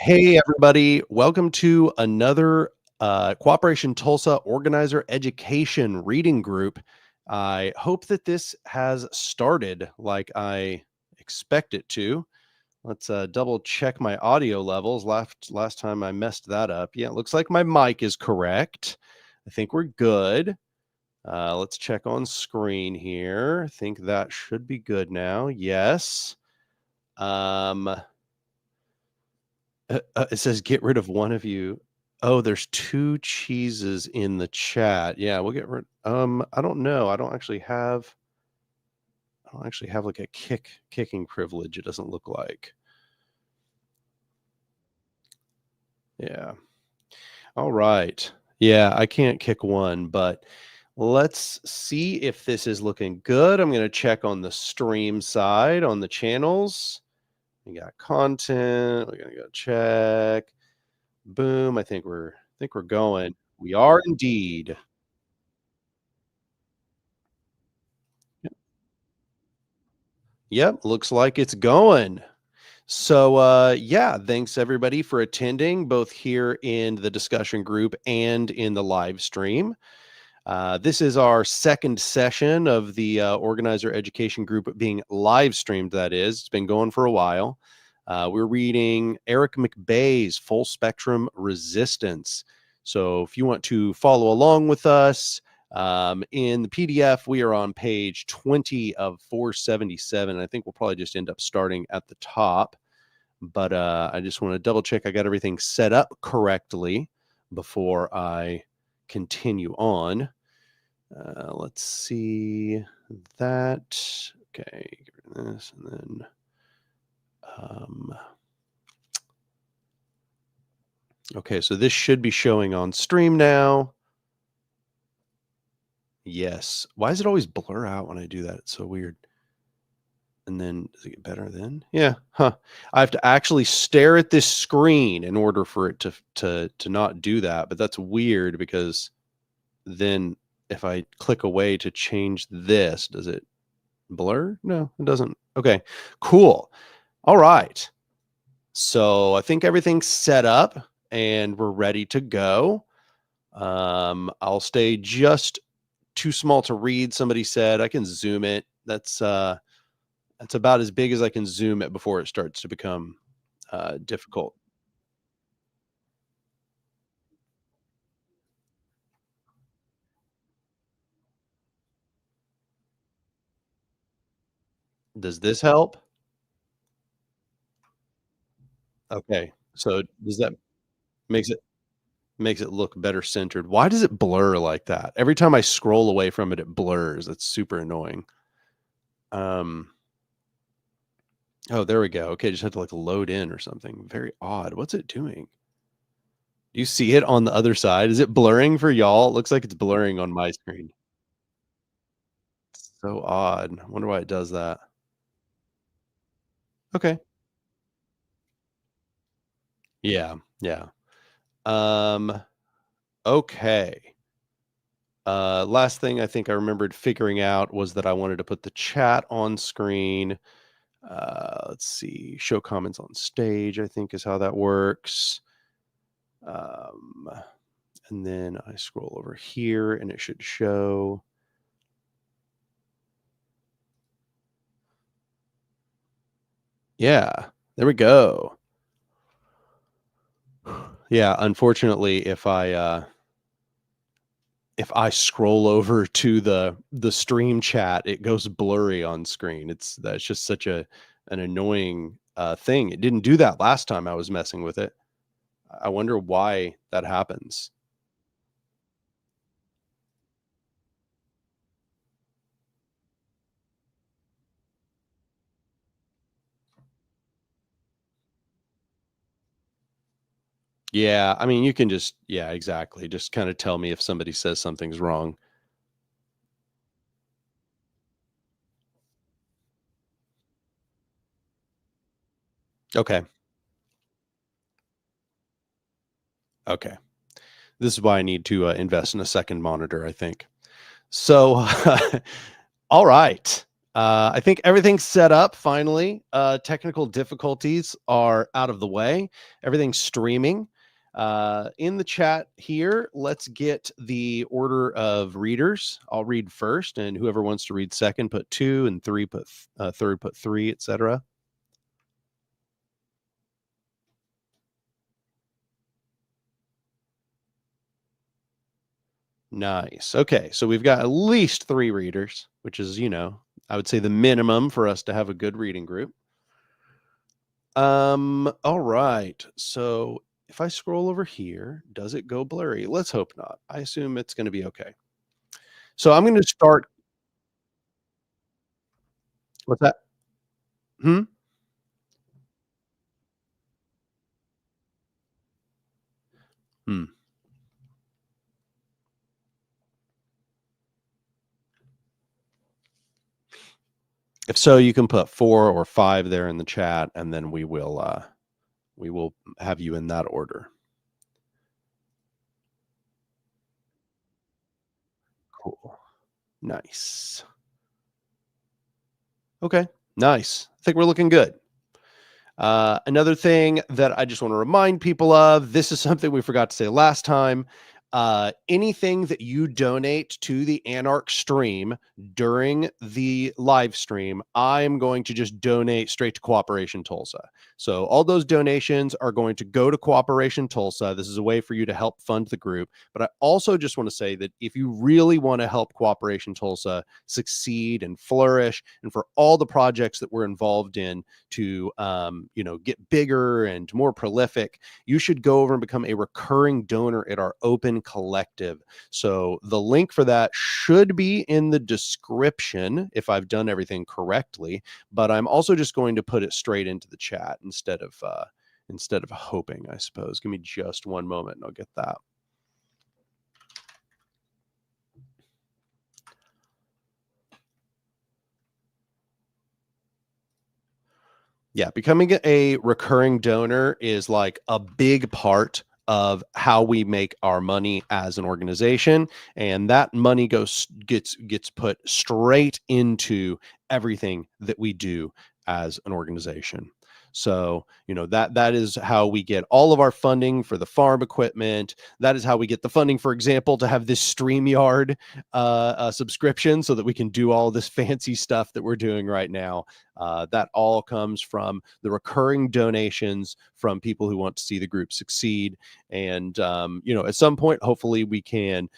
Hey, everybody. Welcome to another Cooperation Tulsa Organizer Education Reading Group. I hope that this has started like I expect it to. Let's double check my audio levels. Last time I messed that up. Yeah, it looks like my mic is correct. I think we're good. Let's check on screen here. I think that should be good now. Yes. Um, it says get rid of one of you. Oh, there's 2 cheeses in the chat. Yeah, we'll get rid I don't know. I don't actually have like a kicking privilege, it doesn't look like. Yeah. All right. Yeah, I can't kick one, but let's see if this is looking good. I'm gonna check on the stream side on the channels. We got content. We're gonna go check. Boom. I think we're going. We are indeed. Yep, looks like it's going. So yeah, thanks everybody for attending both here in the discussion group and in the live stream. This is our second session of the organizer education group being live streamed, that is. It's been going for a while. We're reading Eric McBay's Full Spectrum Resistance. So if you want to follow along with us, in the PDF, we are on page 20 of 477. I think we'll probably just end up starting at the top. But I just want to double check I got everything set up correctly before I continue on. Let's see that. Okay, get rid of this and then okay, so this should be showing on stream now. Yes. Why does it always blur out when I do that? It's so weird. And then does it get better then? Yeah. Huh. I have to actually stare at this screen in order for it to not do that. But that's weird because then if I click away to change this, does it blur? No, it doesn't. Okay. Cool. All right. So I think everything's set up and we're ready to go. I'll stay just too small to read. Somebody said I can zoom it. That's about as big as I can zoom it before it starts to become difficult. Does this help? Okay. So does that makes it makes it look better centered? Why does it blur like that? Every time I scroll away from it, it blurs. That's super annoying. Um, oh, there we go. Okay, just had to like load in or something. Very odd. What's it doing? Do you see it on the other side? Is it blurring for y'all? It looks like it's blurring on my screen. So odd. I wonder why it does that. Okay. Yeah. Yeah. Um, okay. Last thing I think I remembered figuring out was that I wanted to put the chat on screen. Let's see. Show comments on stage, I think is how that works. Um, and then I scroll over here and it should show. Yeah, there we go. Yeah, unfortunately, if I scroll over to the stream chat, it goes blurry on screen. That's just such an annoying thing. It didn't do that last time I was messing with it. I wonder why that happens. Yeah, I mean, you can just yeah, exactly. Just kind of tell me if somebody says something's wrong. Okay. Okay. This is why I need to invest in a second monitor, I think. So, all right. I think everything's set up finally. Technical difficulties are out of the way. Everything's streaming. In the chat here, let's get the order of readers. I'll read first, and whoever wants to read second, put two, and three, third, put three, etc. Nice. Okay, so we've got at least three readers, which is, I would say the minimum for us to have a good reading group. All right. So if I scroll over here, does it go blurry? Let's hope not. I assume it's going to be okay. So I'm going to start. What's that? Hmm? Hmm. If so, you can put four or five there in the chat, and then we will have you in that order. Cool. Nice. Okay. Nice. I think we're looking good. Another thing that I just want to remind people of, this is something we forgot to say last time. Anything that you donate to the Anark stream during the live stream, I'm going to just donate straight to Cooperation Tulsa. So all those donations are going to go to Cooperation Tulsa. This is a way for you to help fund the group. But I also just want to say that if you really want to help Cooperation Tulsa succeed and flourish, and for all the projects that we're involved in to get bigger and more prolific, you should go over and become a recurring donor at our open collective. So the link for that should be in the description if I've done everything correctly, but I'm also just going to put it straight into the chat instead of hoping, I suppose. Give me just one moment and I'll get that. Yeah, becoming a recurring donor is like a big part of how we make our money as an organization, and that money gets put straight into everything that we do as an organization. So, that is how we get all of our funding for the farm equipment. That is how we get the funding, for example, to have this StreamYard subscription so that we can do all this fancy stuff that we're doing right now. That all comes from the recurring donations from people who want to see the group succeed. And, at some point, hopefully we can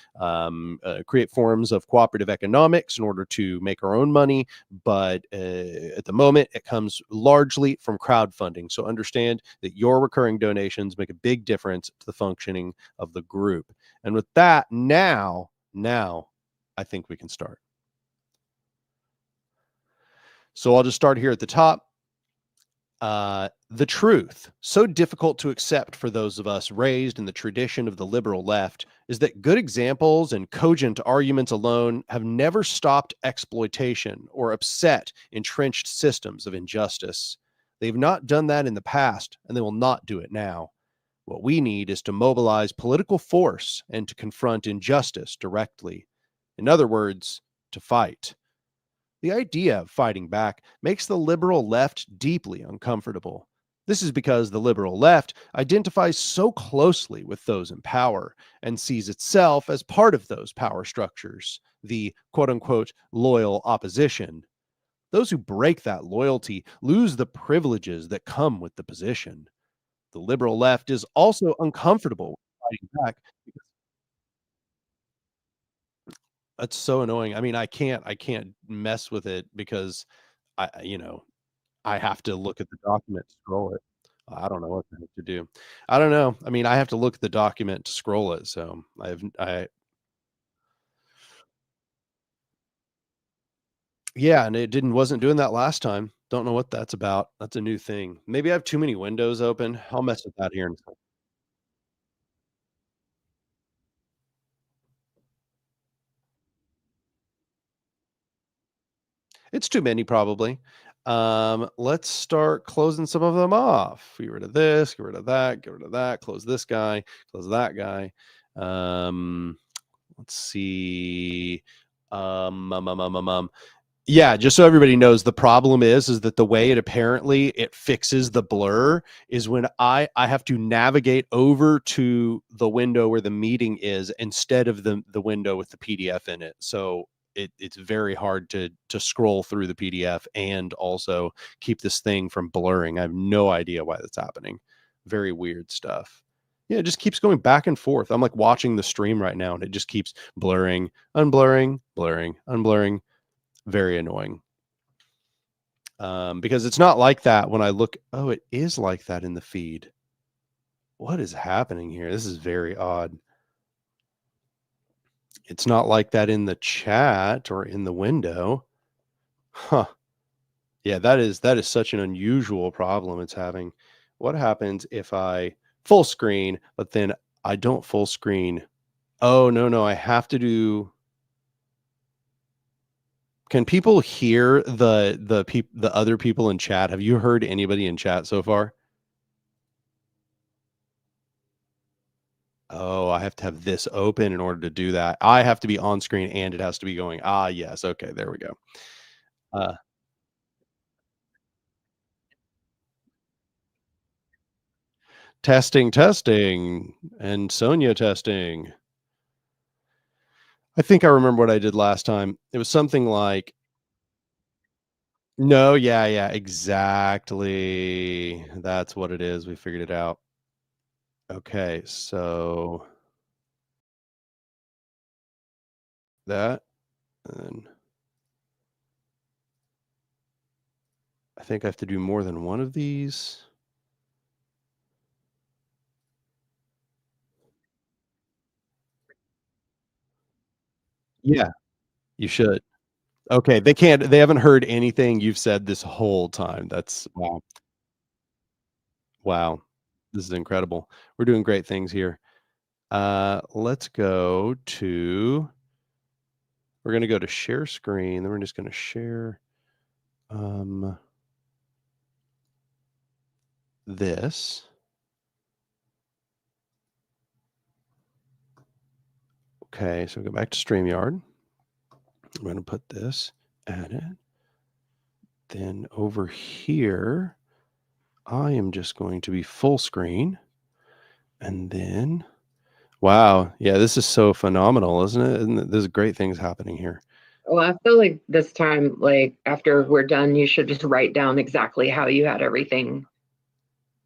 create forms of cooperative economics in order to make our own money. But at the moment, it comes largely from crowdfunding. So understand that your recurring donations make a big difference to the functioning of the group. And with that, now I think we can start. So I'll just start here at the top. The truth, so difficult to accept for those of us raised in the tradition of the liberal left, is that good examples and cogent arguments alone have never stopped exploitation or upset entrenched systems of injustice. They've not done that in the past, and they will not do it now. What we need is to mobilize political force and to confront injustice directly. In other words, to fight. The idea of fighting back makes the liberal left deeply uncomfortable. This is because the liberal left identifies so closely with those in power and sees itself as part of those power structures, the quote unquote loyal opposition. Those who break that loyalty lose the privileges that come with the position. The liberal left is also uncomfortable with fighting back. That's so annoying. I mean, I can't mess with it because I have to look at the document to scroll it. I don't know what the heck to do. I don't know. I mean, I have to look at the document to scroll it, so I yeah, and it wasn't doing that last time. Don't know what that's about. That's a new thing. Maybe I have too many windows open. I'll mess with that here in a second. It's too many probably. Let's start closing some of them off. Get rid of this, get rid of that, get rid of that, close this guy, close that guy. Let's see. Um, um, um, um, um, um. Yeah, just so everybody knows, the problem is that the way it fixes the blur is when I have to navigate over to the window where the meeting is instead of the window with the PDF in it. So it's very hard to scroll through the PDF and also keep this thing from blurring. I have no idea why that's happening. Very weird stuff. Yeah, it just keeps going back and forth. I'm like watching the stream right now and it just keeps blurring, unblurring, blurring, unblurring. Very annoying. Because it's not like that when I look. Oh, it is like that in the feed. What is happening here? This is very odd. It's not like that in the chat or in the window. Huh. Yeah, that is such an unusual problem it's having. What happens if I full screen, but then I don't full screen? Oh, no, no, I have to do. Can people hear the other people in chat? Have you heard anybody in chat so far? Oh, I have to have this open in order to do that. I have to be on screen and it has to be going. Ah, yes. Okay, there we go. Uh, testing, testing, and Sonia testing. I think I remember what I did last time. It was something like, no, yeah, yeah, exactly. That's what it is. We figured it out. Okay, so that, and I think I have to do more than one of these. Yeah, you should. Okay, they haven't heard anything you've said this whole time. That's wow. Wow. This is incredible. We're doing great things here. Let's go to we're gonna go to share screen, then we're just gonna share um this. Okay, so go back to StreamYard. I'm gonna put this, add it. Then over here, I am just going to be full screen. And then wow, yeah, this is so phenomenal, isn't it? There's great things happening here. Well, I feel like this time, like after we're done, you should just write down exactly how you had everything.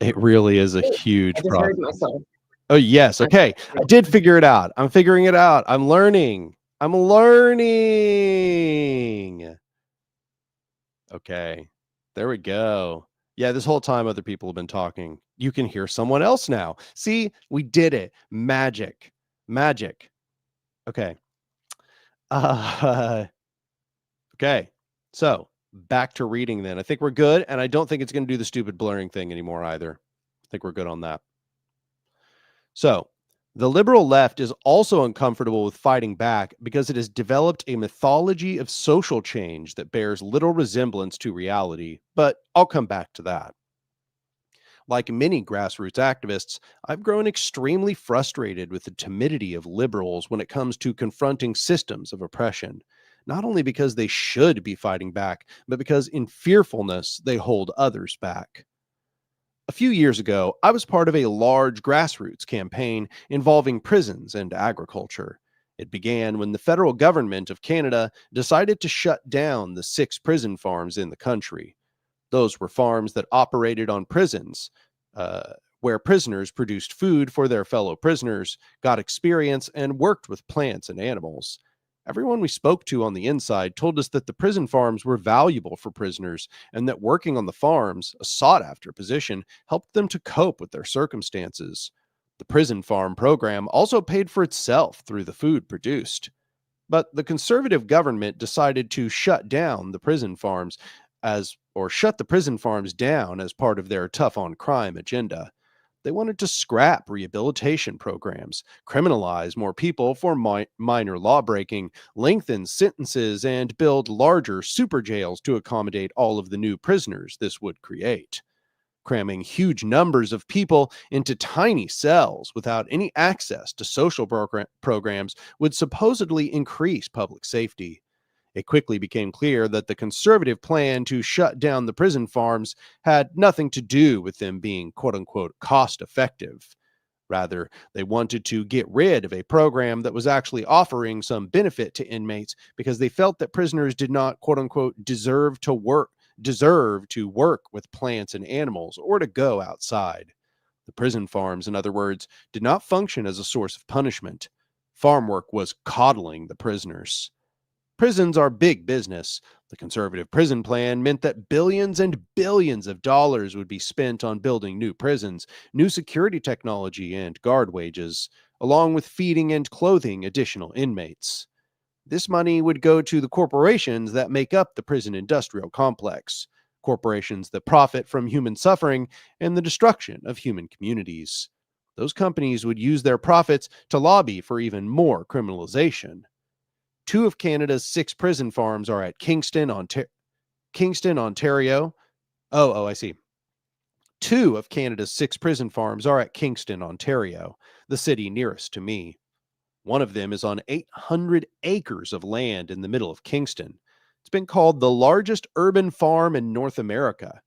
It really is a Oh, I huge just heard process. myself. Oh, yes, okay. I did figure it out. I'm figuring it out. I'm learning. I'm learning. Okay. There we go. Yeah, this whole time other people have been talking. You can hear someone else now. See, we did it. Magic. Magic. Okay. Uh, okay. So, back to reading then. I think we're good, and I don't think it's going to do the stupid blurring thing anymore either. I think we're good on that. So, the liberal left is also uncomfortable with fighting back because it has developed a mythology of social change that bears little resemblance to reality, but I'll come back to that. Like many grassroots activists, I've grown extremely frustrated with the timidity of liberals when it comes to confronting systems of oppression, not only because they should be fighting back, but because in fearfulness they hold others back. A few years ago, I was part of a large grassroots campaign involving prisons and agriculture. It began when the federal government of Canada decided to shut down the 6 prison farms in the country. Those were farms that operated on prisons, where prisoners produced food for their fellow prisoners, got experience, and worked with plants and animals. Everyone we spoke to on the inside told us that the prison farms were valuable for prisoners and that working on the farms, a sought after position, helped them to cope with their circumstances. The prison farm program also paid for itself through the food produced. But the conservative government decided to shut the prison farms down as part of their tough on crime agenda. They wanted to scrap rehabilitation programs, criminalize more people for minor lawbreaking, lengthen sentences, and build larger super jails to accommodate all of the new prisoners this would create. Cramming huge numbers of people into tiny cells without any access to social programs would supposedly increase public safety. It quickly became clear that the conservative plan to shut down the prison farms had nothing to do with them being quote unquote cost effective. Rather, they wanted to get rid of a program that was actually offering some benefit to inmates because they felt that prisoners did not quote unquote deserve to work with plants and animals or to go outside. The prison farms, in other words, did not function as a source of punishment. Farm work was coddling the prisoners. Prisons are big business. The conservative prison plan meant that billions and billions of dollars would be spent on building new prisons, new security technology, and guard wages, along with feeding and clothing additional inmates. This money would go to the corporations that make up the prison industrial complex, corporations that profit from human suffering and the destruction of human communities. Those companies would use their profits to lobby for even more criminalization. Two of Canada's 6 prison farms are at Kingston, Ontario. I see. Two of Canada's 6 prison farms are at Kingston, Ontario, the city nearest to me. One of them is on 800 acres of land in the middle of Kingston. It's been called the largest urban farm in North America.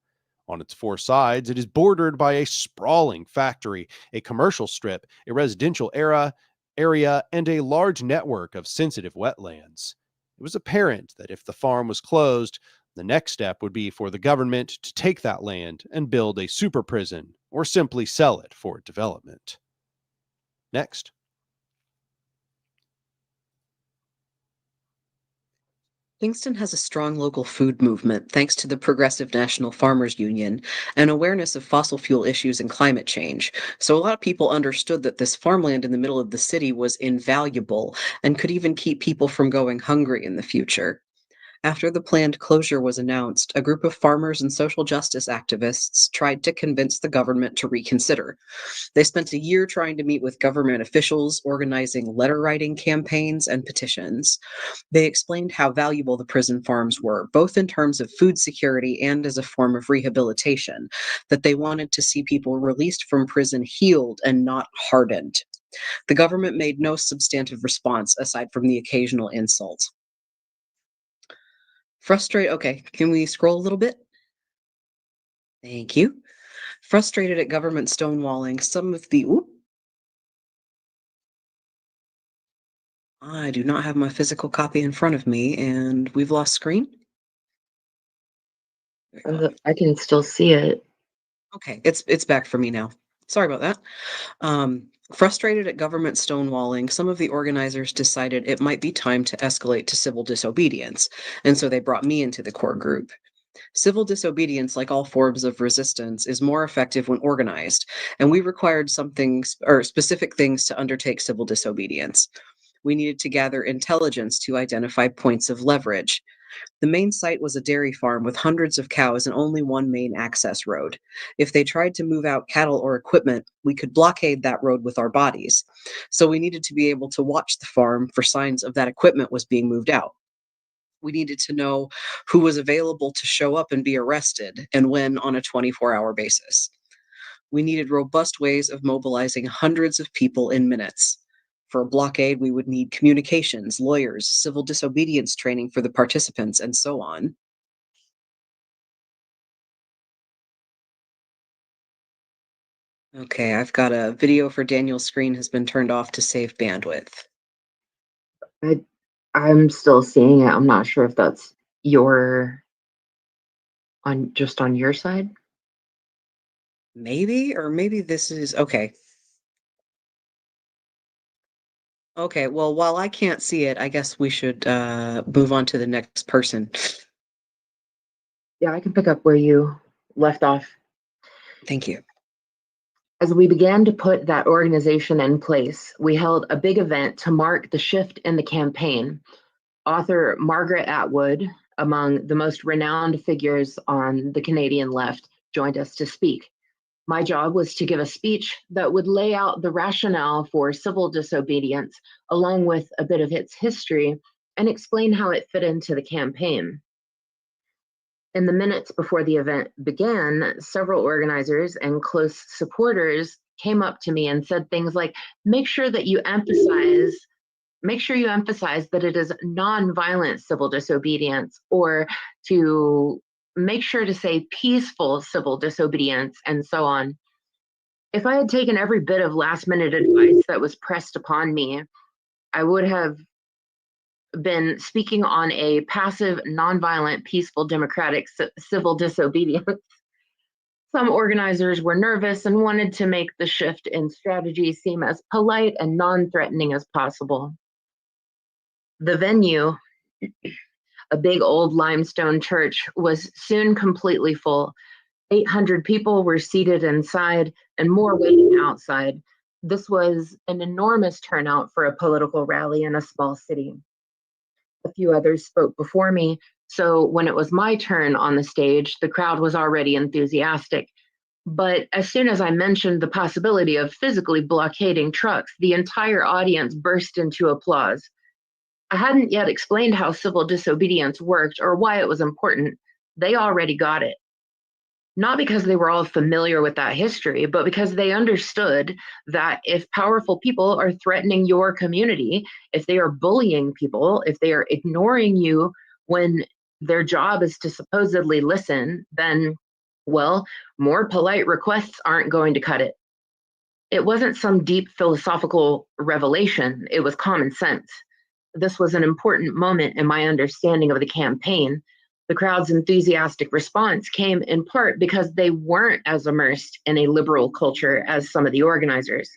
On its 4 sides, it is bordered by a sprawling factory, a commercial strip, a residential area, and a large network of sensitive wetlands. It was apparent that if the farm was closed, the next step would be for the government to take that land and build a super prison or simply sell it for development. Next. Kingston has a strong local food movement thanks to the Progressive National Farmers Union and awareness of fossil fuel issues and climate change. So, a lot of people understood that this farmland in the middle of the city was invaluable and could even keep people from going hungry in the future. After the planned closure was announced, a group of farmers and social justice activists tried to convince the government to reconsider. They spent a year trying to meet with government officials, organizing letter writing campaigns and petitions. They explained how valuable the prison farms were, both in terms of food security and as a form of rehabilitation, that they wanted to see people released from prison healed and not hardened. The government made no substantive response aside from the occasional insult. Frustrated. Okay, can we scroll a little bit? Thank you. Frustrated at government stonewalling, some of the. Oop, I do not have my physical copy in front of me, and we've lost screen. I can still see it. Okay, it's back for me now. Sorry about that. Frustrated at government stonewalling, some of the organizers decided it might be time to escalate to civil disobedience, and so they brought me into the core group. Civil disobedience, like all forms of resistance, is more effective when organized, and we required specific things to undertake civil disobedience. We needed to gather intelligence to identify points of leverage. The main site was a dairy farm with hundreds of cows and only one main access road. If they tried to move out cattle or equipment, we could blockade that road with our bodies. So we needed to be able to watch the farm for signs of that equipment was being moved out. We needed to know who was available to show up and be arrested and when on a 24-hour basis. We needed robust ways of mobilizing hundreds of people in minutes. For a blockade, we would need communications, lawyers, civil disobedience training for the participants, and so on. Okay, I've got a video for Daniel's screen has been turned off to save bandwidth. I'm still seeing it. I'm not sure if that's on your side. Maybe, or maybe this is okay. Okay, well, while I can't see it, I guess we should move on to the next person. Yeah, I can pick up where you left off. Thank you. As we began to put that organization in place, we held a big event to mark the shift in the campaign. Author Margaret Atwood, among the most renowned figures on the Canadian left, joined us to speak. My job was to give a speech that would lay out the rationale for civil disobedience, along with a bit of its history, and explain how it fit into the campaign. In the minutes before the event began, several organizers and close supporters came up to me and said things like, make sure make sure you emphasize that it is nonviolent civil disobedience, or to make sure to say peaceful civil disobedience, and so on. If I had taken every bit of last minute advice that was pressed upon me, I would have been speaking on a passive, nonviolent, peaceful, democratic civil disobedience. Some organizers were nervous and wanted to make the shift in strategy seem as polite and non-threatening as possible. The venue, a big old limestone church, was soon completely full. 800 people were seated inside and more waiting outside. This was an enormous turnout for a political rally in a small city. A few others spoke before me, so when it was my turn on the stage, the crowd was already enthusiastic. But as soon as I mentioned the possibility of physically blockading trucks, the entire audience burst into applause. I hadn't yet explained how civil disobedience worked or why it was important. They already got it. Not because they were all familiar with that history, but because they understood that if powerful people are threatening your community, if they are bullying people, if they are ignoring you when their job is to supposedly listen, then, well, more polite requests aren't going to cut it. It wasn't some deep philosophical revelation, it was common sense. This was an important moment in my understanding of the campaign. The crowd's enthusiastic response came in part because they weren't as immersed in a liberal culture as some of the organizers.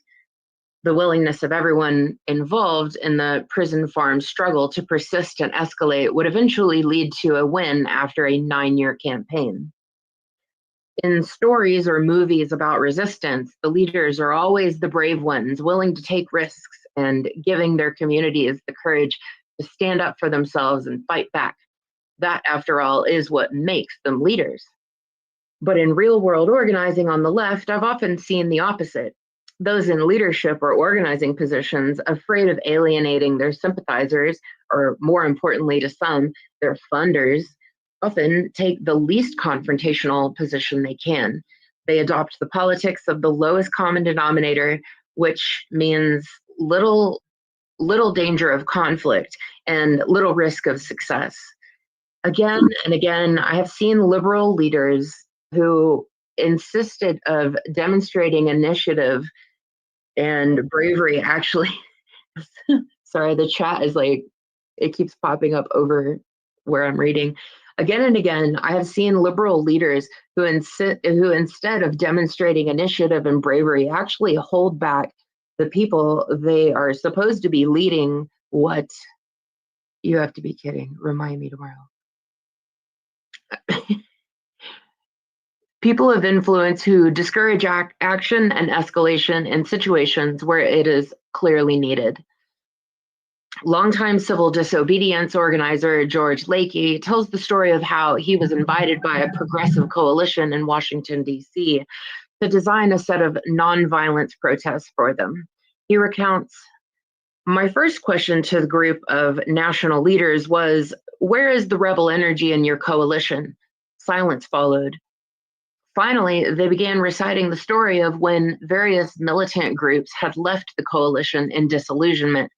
The willingness of everyone involved in the prison farm struggle to persist and escalate would eventually lead to a win after a 9-year campaign. In stories or movies about resistance, the leaders are always the brave ones, willing to take risks and giving their communities the courage to stand up for themselves and fight back. That, after all, is what makes them leaders. But in real world organizing on the left, I've often seen the opposite. Those in leadership or organizing positions, afraid of alienating their sympathizers, or more importantly to some, their funders, often take the least confrontational position they can. They adopt the politics of the lowest common denominator, which means little danger of conflict and little risk of success. Again and again, I have seen liberal leaders who insisted of demonstrating initiative and bravery. Actually, sorry, the chat is like, it keeps popping up over where I'm reading. Again and again, I have seen liberal leaders who instead of demonstrating initiative and bravery, actually hold back the people they are supposed to be leading. What? You have to be kidding. Remind me tomorrow. People of influence who discourage action and escalation in situations where it is clearly needed. Longtime civil disobedience organizer George Lakey tells the story of how he was invited by a progressive coalition in Washington, D.C. to design a set of nonviolence protests for them. He recounts, "My first question to the group of national leaders was, where is the rebel energy in your coalition?" Silence followed. Finally, they began reciting the story of when various militant groups had left the coalition in disillusionment.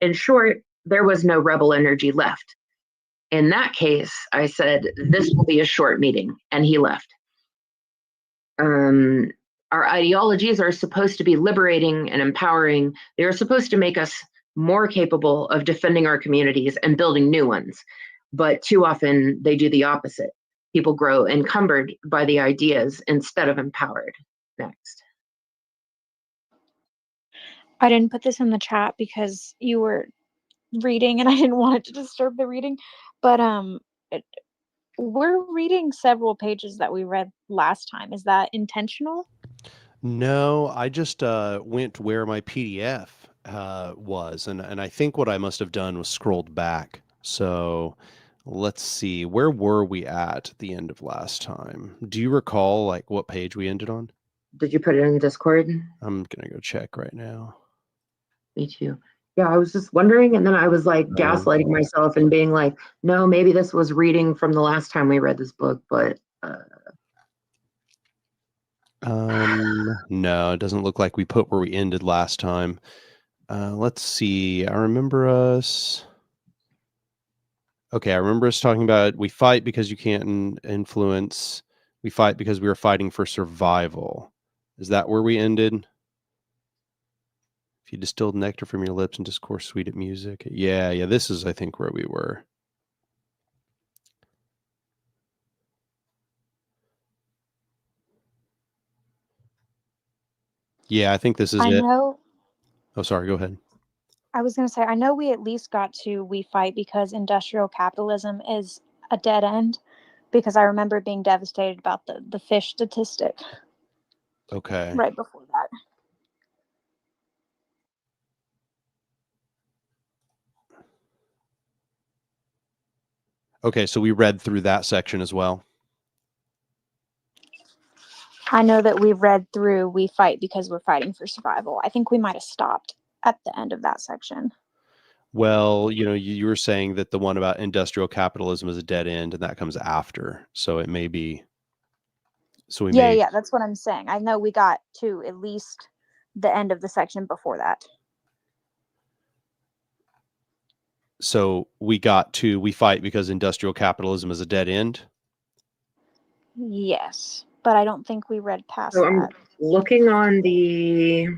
In short, there was no rebel energy left. In that case, I said, this will be a short meeting, and he left. Our ideologies are supposed to be liberating and empowering. They are supposed to make us more capable of defending our communities and building new ones. But too often, they do the opposite. People grow encumbered by the ideas instead of empowered. Next. I didn't put this in the chat because you were reading and I didn't want it to disturb the reading, but we're reading several pages that we read last time. Is that intentional? No, I just went where my PDF was, and I think what I must have done was scrolled back. So let's see, where were we at the end of last time? Do you recall like what page we ended on? Did you put it in the Discord? I'm gonna go check right now. Me too. Yeah, I was just wondering, and then I was like gaslighting myself and being like, no, maybe this was reading from the last time we read this book, but no, it doesn't look like we put where we ended last time. Let's see. I remember us talking about we fight because you can't influence. We fight because we were fighting for survival. Is that where we ended? If you distilled nectar from your lips and discourse sweet at music. Yeah, this is, I think, where we were. Yeah, I think this is I it. know. Oh, sorry, go ahead. I was going to say, I know we at least got to we fight because industrial capitalism is a dead end, because I remember being devastated about the fish statistic Okay. right before that. Okay, so we read through that section as well. I know that we read through we fight because we're fighting for survival. I think we might have stopped at the end of that section. Well, you were saying that the one about industrial capitalism is a dead end, and that comes after. So it may be. So we may. Yeah, that's what I'm saying. I know we got to at least the end of the section before that. So we got to we fight because industrial capitalism is a dead end. Yes, but I don't think we read past So that. looking on the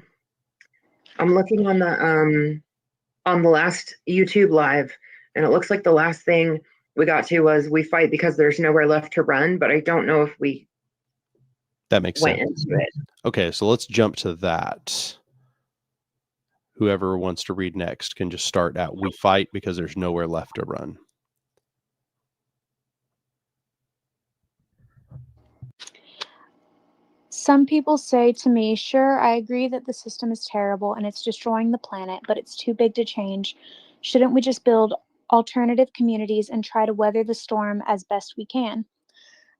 on the last YouTube live, and it looks like the last thing we got to was we fight because there's nowhere left to run, but I don't know if we That makes went sense. into it. Okay, so let's jump to that. Whoever wants to read next can just start at we fight because there's nowhere left to run. Some people say to me, sure, I agree that the system is terrible and it's destroying the planet, but it's too big to change. Shouldn't we just build alternative communities and try to weather the storm as best we can?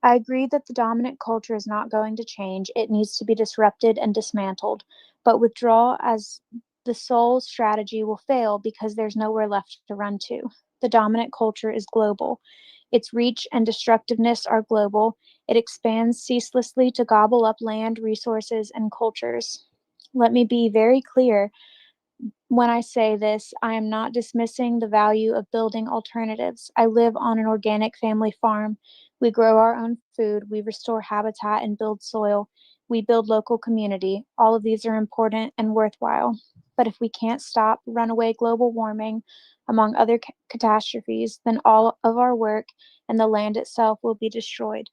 I agree that the dominant culture is not going to change. It needs to be disrupted and dismantled. But withdrawal as the sole strategy will fail because there's nowhere left to run to. The dominant culture is global. Its reach and destructiveness are global. It expands ceaselessly to gobble up land, resources, and cultures. Let me be very clear when I say this, I am not dismissing the value of building alternatives. I live on an organic family farm. We grow our own food, we restore habitat and build soil, we build local community. All of these are important and worthwhile. But if we can't stop runaway global warming, among other catastrophes, then all of our work and the land itself will be destroyed.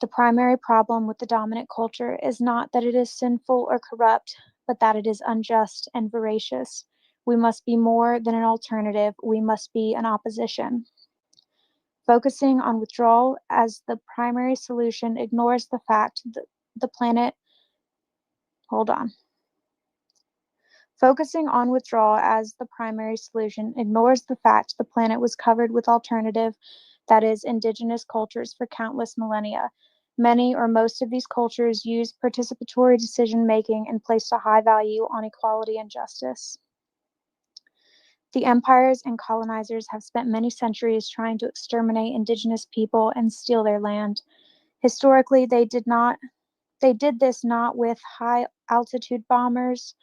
The primary problem with the dominant culture is not that it is sinful or corrupt, but that it is unjust and voracious. We must be more than an alternative, we must be an opposition. Focusing on withdrawal as the primary solution ignores the fact that the planet. Hold on. Focusing on withdrawal as the primary solution ignores the fact the planet was covered with alternative, that is, indigenous cultures for countless millennia. Many or most of these cultures use participatory decision making and placed a high value on equality and justice. The empires and colonizers have spent many centuries trying to exterminate indigenous people and steal their land. Historically, they did this not with high altitude bombers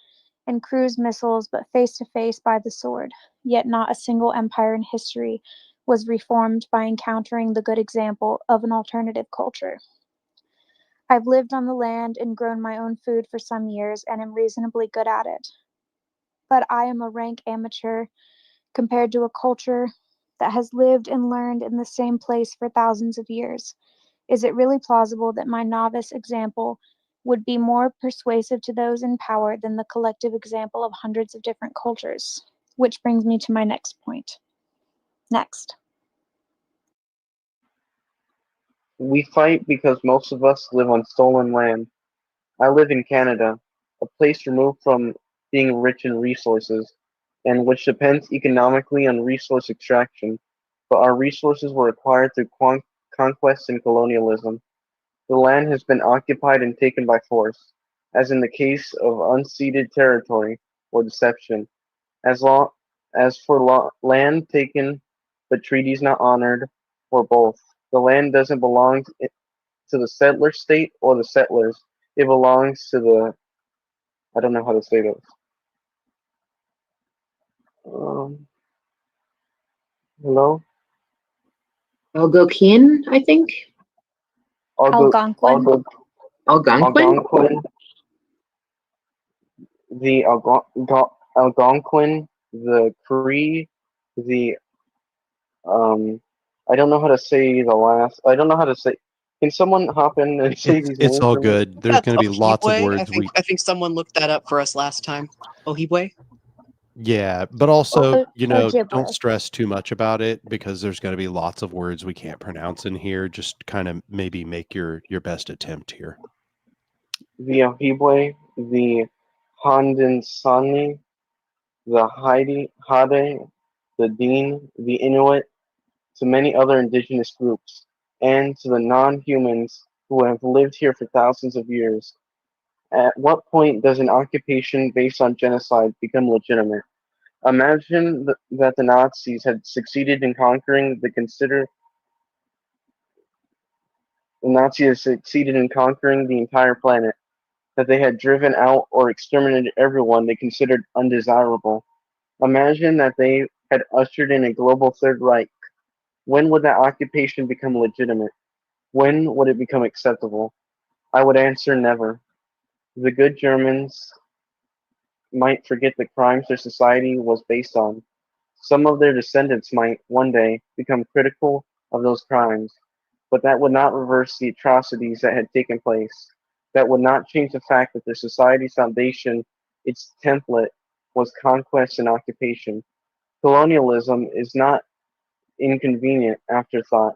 and cruise missiles, but face to face by the sword. Yet not a single empire in history was reformed by encountering the good example of an alternative culture. I've lived on the land and grown my own food for some years and am reasonably good at it. But I am a rank amateur compared to a culture that has lived and learned in the same place for thousands of years. Is it really plausible that my novice example would be more persuasive to those in power than the collective example of hundreds of different cultures? Which brings me to my next point. Next. We fight because most of us live on stolen land. I live in Canada, a place removed from being rich in resources, and which depends economically on resource extraction, but our resources were acquired through conquest and colonialism. The land has been occupied and taken by force, as in the case of unceded territory or deception. As for land taken but treaties not honored, or both, the land doesn't belong to the settler state or the settlers. It belongs to the, I don't know how to say this. Um, hello? Algonquin, I think. Algonquin. Algo, Algonquin? Algonquin, the Algonquin, the Cree, the um, I don't know how to say the last. I don't know how to say. Can someone hop in and say these It's names all for me? good. There's That's going to be lots of Ojibwe. words we I think someone looked that up for us last time. Ojibwe. yeah, but also, don't Ojibwe. stress too much about it because there's going to be lots of words we can't pronounce in here. Just kind of maybe make your best attempt here. The Ojibwe, the Haudenosaunee, the Hade, the Dean, the Inuit, to many other indigenous groups, and to the non-humans who have lived here for thousands of years. At what point does an occupation based on genocide become legitimate? Imagine that the Nazis had succeeded in conquering the Nazis had succeeded in conquering the entire planet, that they had driven out or exterminated everyone they considered undesirable. Imagine that they had ushered in a global Third Reich. When would that occupation become legitimate? When would it become acceptable? I would answer never. The good Germans might forget the crimes their society was based on. Some of their descendants might, one day, become critical of those crimes, but that would not reverse the atrocities that had taken place. That would not change the fact that their society's foundation, its template, was conquest and occupation. Colonialism is not inconvenient afterthought.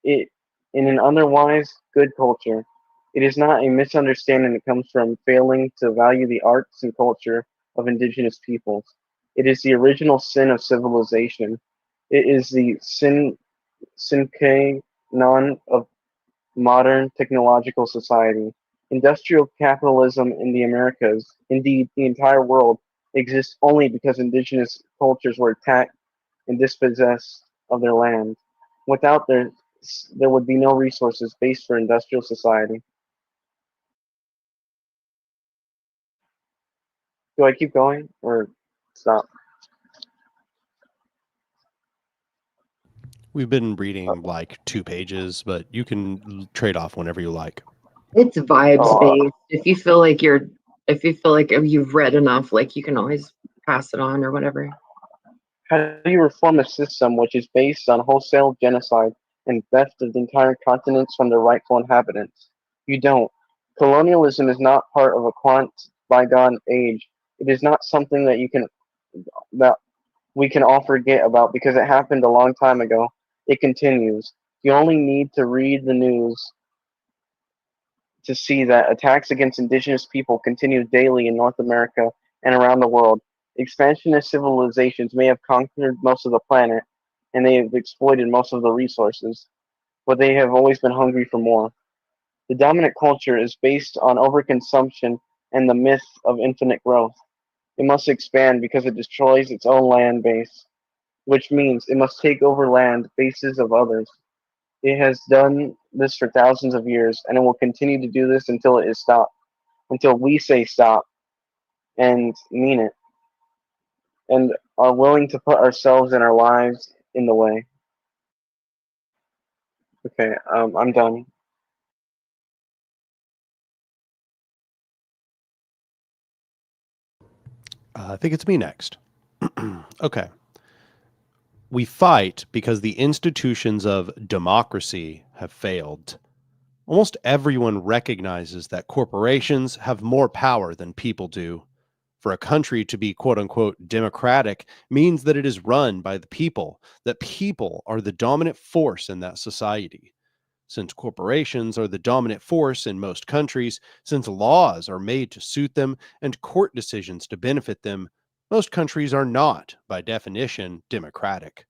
It in an otherwise good culture. It is not a misunderstanding that comes from failing to value the arts and culture of indigenous peoples. It is the original sin of civilization. It is the sine non of modern technological society. Industrial capitalism in the Americas, indeed the entire world, exists only because indigenous cultures were attacked and dispossessed of their land. Without there would be no resources based for industrial society. Do I keep going or stop? We've been reading like 2 pages, but you can trade off whenever you like. It's vibes Oh, based. If you feel like you've read enough, like you can always pass it on or whatever. how do you reform a system which is based on wholesale genocide and theft of the entire continents from their rightful inhabitants? You don't. Colonialism is not part of a bygone age. It is not something that we can all forget about because it happened a long time ago. It continues. You only need to read the news to see that attacks against indigenous people continue daily in North America and around the world. Expansionist civilizations may have conquered most of the planet and they have exploited most of the resources, but they have always been hungry for more. The dominant culture is based on overconsumption and the myth of infinite growth. It must expand because it destroys its own land base, which means it must take over land bases of others. It has done this for thousands of years, and it will continue to do this until it is stopped, until we say stop and mean it, and are willing to put ourselves and our lives in the way. Okay, I'm done. I think it's me next. Okay. We fight because the institutions of democracy have failed. Almost everyone recognizes that corporations have more power than people do. For a country to be quote unquote democratic means that it is run by the people, that people are the dominant force in that society. Since corporations are the dominant force in most countries, since laws are made to suit them and court decisions to benefit them, most countries are not, by definition, democratic.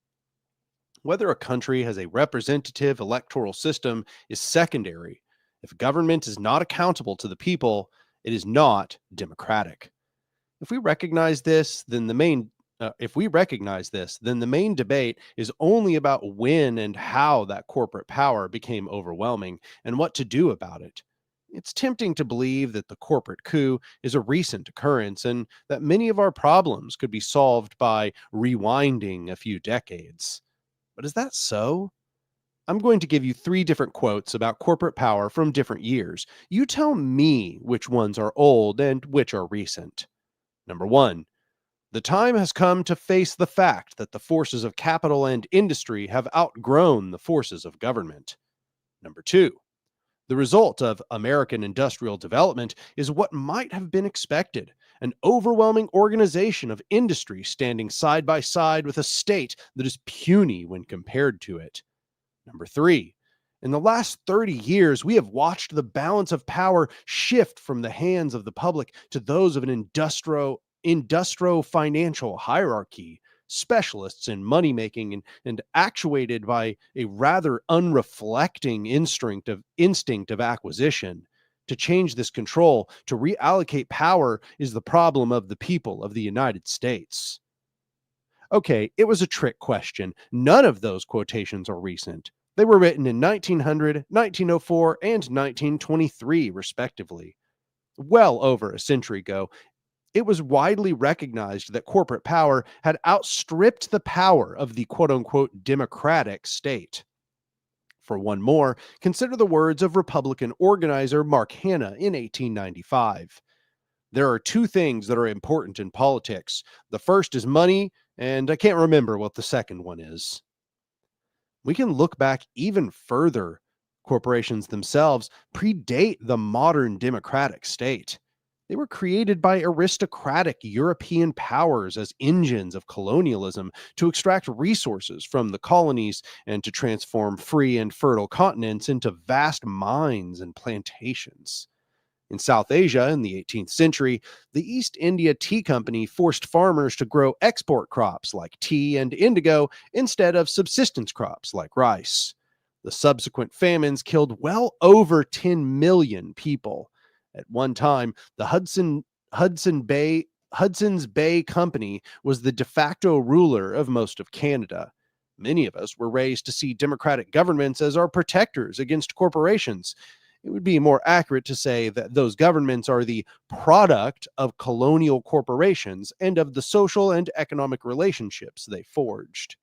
Whether a country has a representative electoral system is secondary. If government is not accountable to the people, it is not democratic. If we recognize this, then the main if we recognize this, then the main debate is only about when and how that corporate power became overwhelming and what to do about it. It's tempting to believe that the corporate coup is a recent occurrence and that many of our problems could be solved by rewinding a few decades. But is that so? I'm going to give you 3 different quotes about corporate power from different years. You tell me which ones are old and which are recent. Number 1. The time has come to face the fact that the forces of capital and industry have outgrown the forces of government. Number 2. The result of American industrial development is what might have been expected, an overwhelming organization of industry standing side by side with a state that is puny when compared to it. Number 3. In the last 30 years, we have watched the balance of power shift from the hands of the public to those of an industro-financial hierarchy, specialists in money making and actuated by a rather unreflecting instinct of acquisition. To change this control, to reallocate power, is the problem of the people of the United States. Okay, it was a trick question. None of those quotations are recent. They were written in 1900, 1904, and 1923, respectively. Well over a century ago, it was widely recognized that corporate power had outstripped the power of the quote unquote democratic state. For one more, consider the words of Republican organizer Mark Hanna in 1895. There are 2 things that are important in politics. The first is money, and I can't remember what the second one is. We can look back even further. Corporations themselves predate the modern democratic state. They were created by aristocratic European powers as engines of colonialism to extract resources from the colonies and to transform free and fertile continents into vast mines and plantations. In South Asia in the 18th century, the East India Tea Company forced farmers to grow export crops like tea and indigo instead of subsistence crops like rice. The subsequent famines killed well over 10 million people. At one time, the Hudson's Bay Company was the de facto ruler of most of Canada. Many of us were raised to see democratic governments as our protectors against corporations. It would be more accurate to say that those governments are the product of colonial corporations and of the social and economic relationships they forged.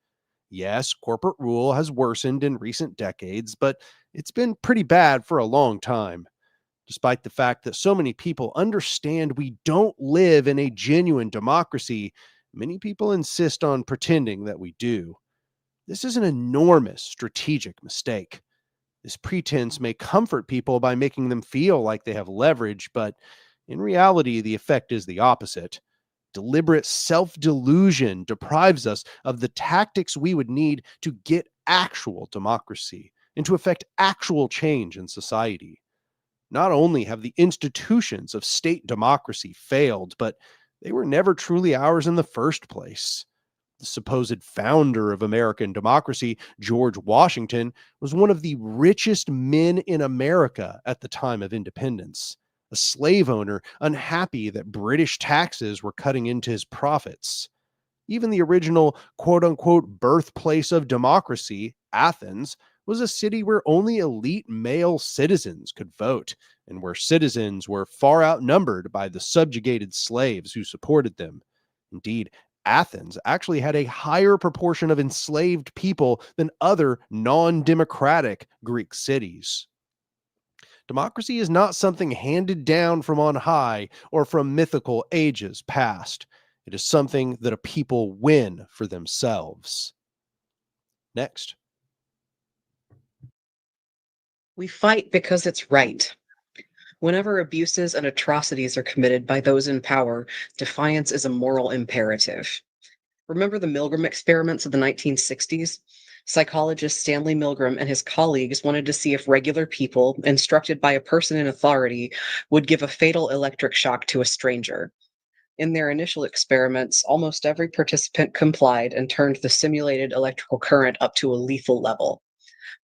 Yes, corporate rule has worsened in recent decades, but it's been pretty bad for a long time. Despite the fact that so many people understand we don't live in a genuine democracy, many people insist on pretending that we do. This is an enormous strategic mistake. This pretense may comfort people by making them feel like they have leverage, but in reality, the effect is the opposite. Deliberate self delusion deprives us of the tactics we would need to get actual democracy and to effect actual change in society. Not only have the institutions of state democracy failed, but they were never truly ours in the first place. The supposed founder of American democracy, George Washington, was one of the richest men in America at the time of independence. A slave owner unhappy that British taxes were cutting into his profits. Even the original quote unquote birthplace of democracy, Athens, was a city where only elite male citizens could vote, and where citizens were far outnumbered by the subjugated slaves who supported them. Indeed, Athens actually had a higher proportion of enslaved people than other non democratic Greek cities. Democracy is not something handed down from on high or from mythical ages past. It is something that a people win for themselves. Next. We fight because it's right. Whenever abuses and atrocities are committed by those in power, defiance is a moral imperative. Remember the Milgram experiments of the 1960s? Psychologist Stanley Milgram and his colleagues wanted to see if regular people, instructed by a person in authority, would give a fatal electric shock to a stranger. In their initial experiments, almost every participant complied and turned the simulated electrical current up to a lethal level.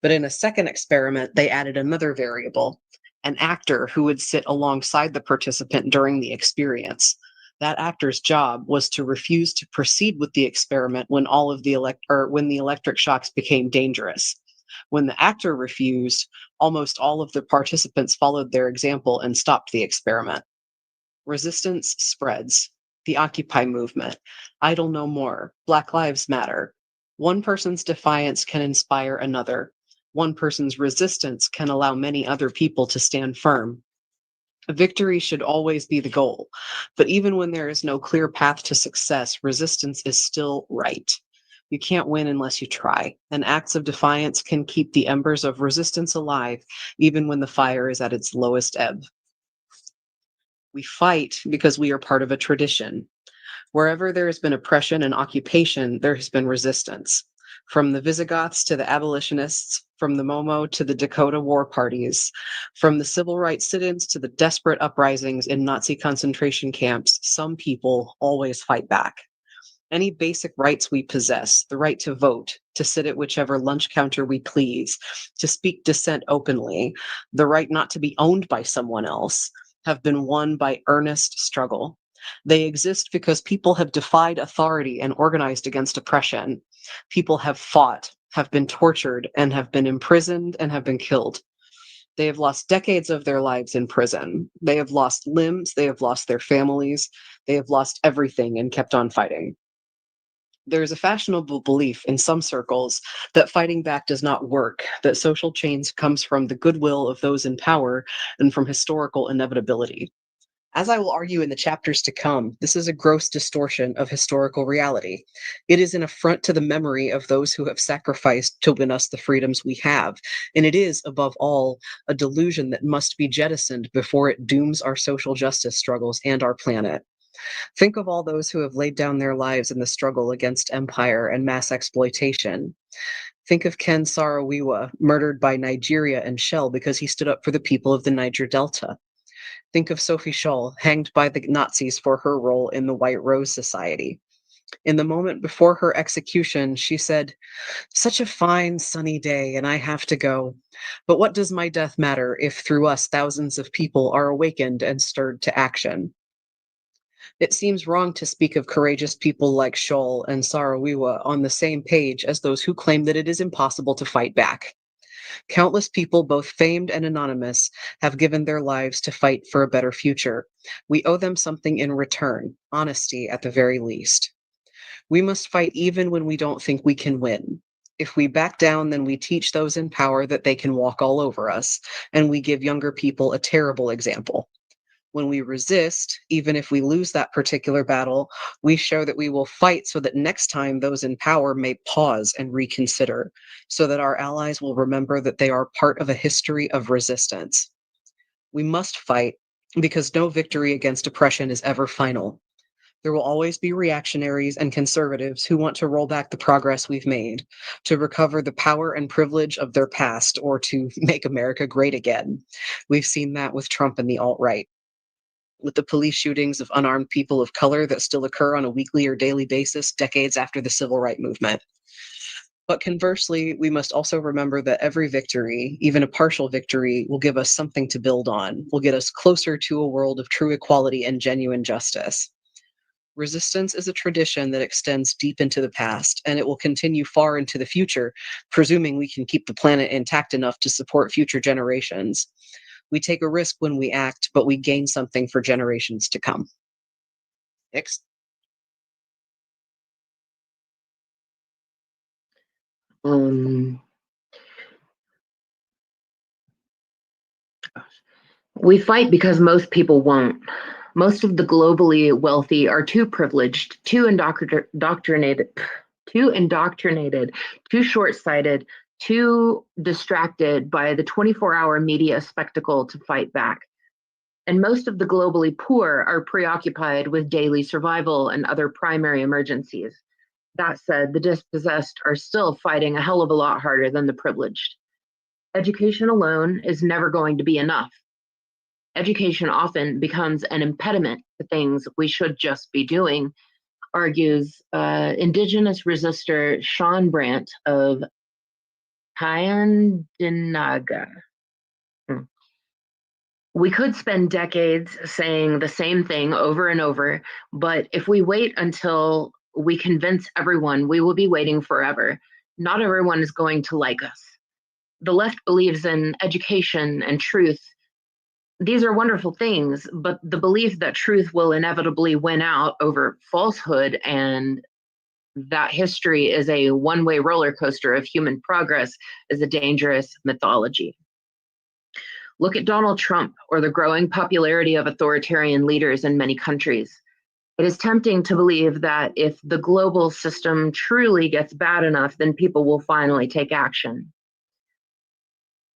But in a second experiment, they added another variable, an actor who would sit alongside the participant during the experience. That actor's job was to refuse to proceed with the experiment when when the electric shocks became dangerous. When the actor refused, almost all of the participants followed their example and stopped the experiment. Resistance spreads. The Occupy movement, Idle No More, Black Lives Matter. One person's defiance can inspire another. One person's resistance can allow many other people to stand firm. Victory should always be the goal, but even when there is no clear path to success, resistance is still right. You can't win unless you try, and acts of defiance can keep the embers of resistance alive, even when the fire is at its lowest ebb. We fight because we are part of a tradition. Wherever there has been oppression and occupation, there has been resistance. From the Visigoths to the abolitionists, from the Momo to the Dakota war parties, from the civil rights sit-ins to the desperate uprisings in Nazi concentration camps, some people always fight back. Any basic rights we possess, the right to vote, to sit at whichever lunch counter we please, to speak dissent openly, the right not to be owned by someone else, have been won by earnest struggle. They exist because people have defied authority and organized against oppression. People have fought, have been tortured, and have been imprisoned and have been killed. They have lost decades of their lives in prison. They have lost limbs, they have lost their families, they have lost everything and kept on fighting. There is a fashionable belief in some circles that fighting back does not work, that social change comes from the goodwill of those in power and from historical inevitability. As I will argue in the chapters to come, this is a gross distortion of historical reality. It is an affront to the memory of those who have sacrificed to win us the freedoms we have, and it is, above all, a delusion that must be jettisoned before it dooms our social justice struggles and our planet. Think of all those who have laid down their lives in the struggle against empire and mass exploitation. Think of Ken Saro-Wiwa, murdered by Nigeria and Shell because he stood up for the people of the Niger Delta. Think of Sophie Scholl, hanged by the Nazis for her role in the White Rose Society. In the moment before her execution, she said, "Such a fine, sunny day, and I have to go. But what does my death matter if through us thousands of people are awakened and stirred to action?" It seems wrong to speak of courageous people like Scholl and Saro-Wiwa on the same page as those who claim that it is impossible to fight back. Countless people, both famed and anonymous, have given their lives to fight for a better future. We owe them something in return, honesty at the very least. We must fight even when we don't think we can win. If we back down, then we teach those in power that they can walk all over us, and we give younger people a terrible example. When we resist, even if we lose that particular battle, we show that we will fight so that next time those in power may pause and reconsider, so that our allies will remember that they are part of a history of resistance. We must fight because no victory against oppression is ever final. There will always be reactionaries and conservatives who want to roll back the progress we've made, to recover the power and privilege of their past, or to make America great again. We've seen that with Trump and the alt-right, with the police shootings of unarmed people of color that still occur on a weekly or daily basis decades after the civil rights movement. But conversely, we must also remember that every victory, even a partial victory, will give us something to build on, will get us closer to a world of true equality and genuine justice. Resistance is a tradition that extends deep into the past, and it will continue far into the future, presuming we can keep the planet intact enough to support future generations. We take a risk when we act, but we gain something for generations to come. Next. We fight because most people won't. Most of the globally wealthy are too privileged, too indoctrinated, too short-sighted, too distracted by the 24-hour media spectacle to fight back. And most of the globally poor are preoccupied with daily survival and other primary emergencies. That said, the dispossessed are still fighting a hell of a lot harder than the privileged. Education alone is never going to be enough. Education often becomes an impediment to things we should just be doing, argues Indigenous resistor Sean Brandt of Tyendinaga. We could spend decades saying the same thing over and over, but if we wait until we convince everyone, we will be waiting forever. Not everyone is going to like us. The left believes in education and truth. These are wonderful things, but the belief that truth will inevitably win out over falsehood and that history is a one-way roller coaster of human progress is a dangerous mythology. Look at Donald Trump or the growing popularity of authoritarian leaders in many countries. It is tempting to believe that if the global system truly gets bad enough, then people will finally take action.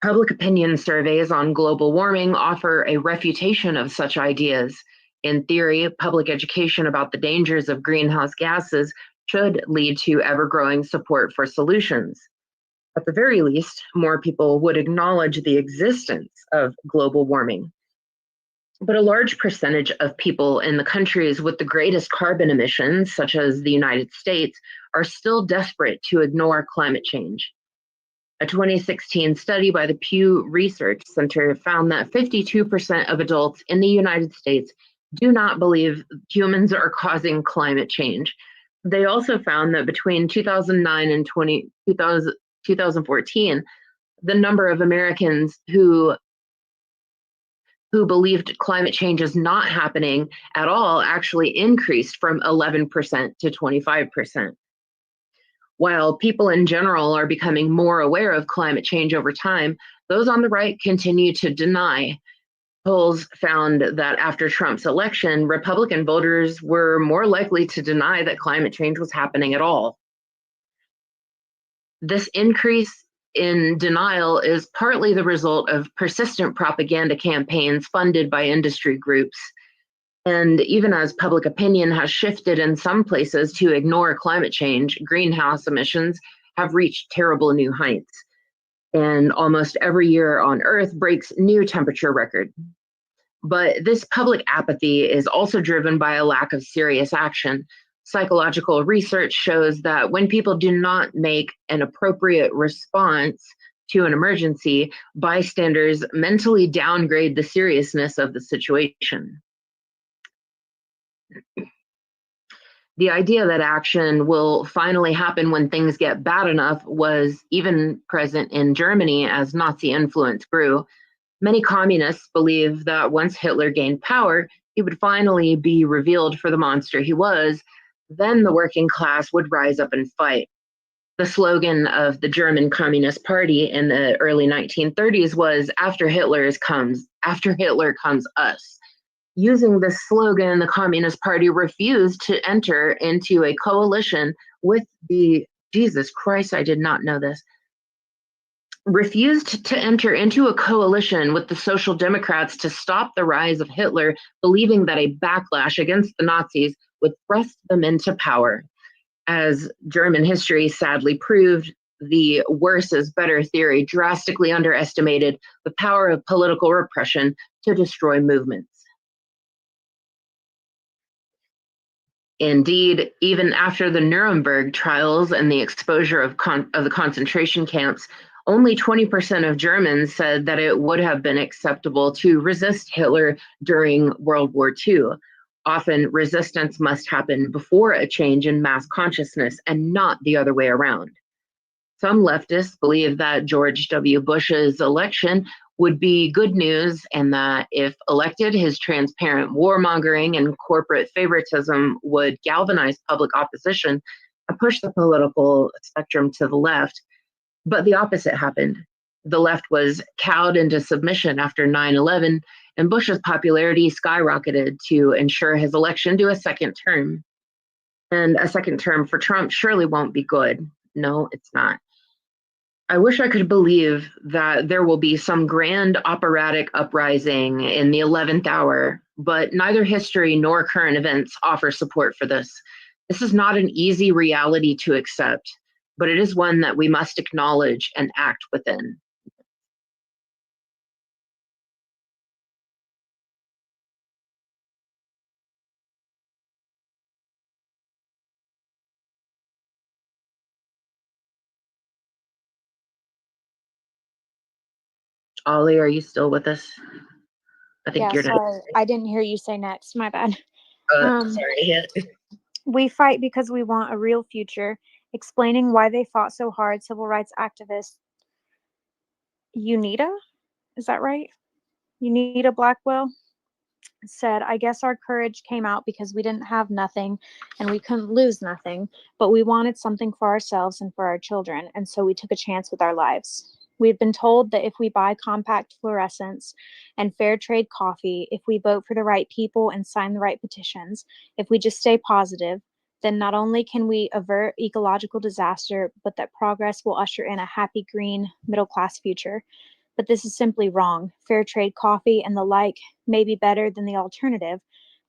Public opinion surveys on global warming offer a refutation of such ideas. In theory, public education about the dangers of greenhouse gases should lead to ever-growing support for solutions. At the very least, more people would acknowledge the existence of global warming. But a large percentage of people in the countries with the greatest carbon emissions, such as the United States, are still desperate to ignore climate change. A 2016 study by the Pew Research Center found that 52% of adults in the United States do not believe humans are causing climate change. They also found that between 2009 and 2014, the number of Americans who believed climate change is not happening at all actually increased from 11% to 25%. While people in general are becoming more aware of climate change over time, those on the right continue to deny. Polls found that after Trump's election, Republican voters were more likely to deny that climate change was happening at all. This increase in denial is partly the result of persistent propaganda campaigns funded by industry groups. And even as public opinion has shifted in some places to ignore climate change, greenhouse emissions have reached terrible new heights. And almost every year on Earth breaks new temperature record. But this public apathy is also driven by a lack of serious action. Psychological research shows that when people do not make an appropriate response to an emergency, bystanders mentally downgrade the seriousness of the situation. The idea that action will finally happen when things get bad enough was even present in Germany as Nazi influence grew. Many communists believed that once Hitler gained power, he would finally be revealed for the monster he was. Then the working class would rise up and fight. The slogan of the German Communist Party in the early 1930s was, after Hitler comes us. Using this slogan, the Communist Party refused to enter into a coalition with Jesus Christ, I did not know this. Refused to enter into a coalition with the Social Democrats to stop the rise of Hitler, believing that a backlash against the Nazis would thrust them into power. As German history sadly proved, the worse is better theory drastically underestimated the power of political repression to destroy movements. Indeed, even after the Nuremberg trials and the exposure of the concentration camps, only 20% of Germans said that it would have been acceptable to resist Hitler during World War II. Often, resistance must happen before a change in mass consciousness and not the other way around. Some leftists believe that George W. Bush's election would be good news, and that if elected, his transparent warmongering and corporate favoritism would galvanize public opposition and push the political spectrum to the left. But the opposite happened. The left was cowed into submission after 9/11, and Bush's popularity skyrocketed to ensure his election to a second term. And a second term for Trump surely won't be good. No, it's not. I wish I could believe that there will be some grand operatic uprising in the 11th hour, but neither history nor current events offer support for this. This is not an easy reality to accept, but it is one that we must acknowledge and act within. Ollie, are you still with us? I think Yeah, you're not. sorry. I didn't hear you say next. My bad. Sorry. We fight because we want a real future, explaining why they fought so hard. Civil rights activists Unita, is that right? Unita Blackwell said, I guess our courage came out because we didn't have nothing and we couldn't lose nothing, but we wanted something for ourselves and for our children, and so we took a chance with our lives. We've been told that if we buy compact fluorescents and fair trade coffee, if we vote for the right people and sign the right petitions, if we just stay positive, then not only can we avert ecological disaster, but that progress will usher in a happy green middle class future. But this is simply wrong. Fair trade coffee and the like may be better than the alternative,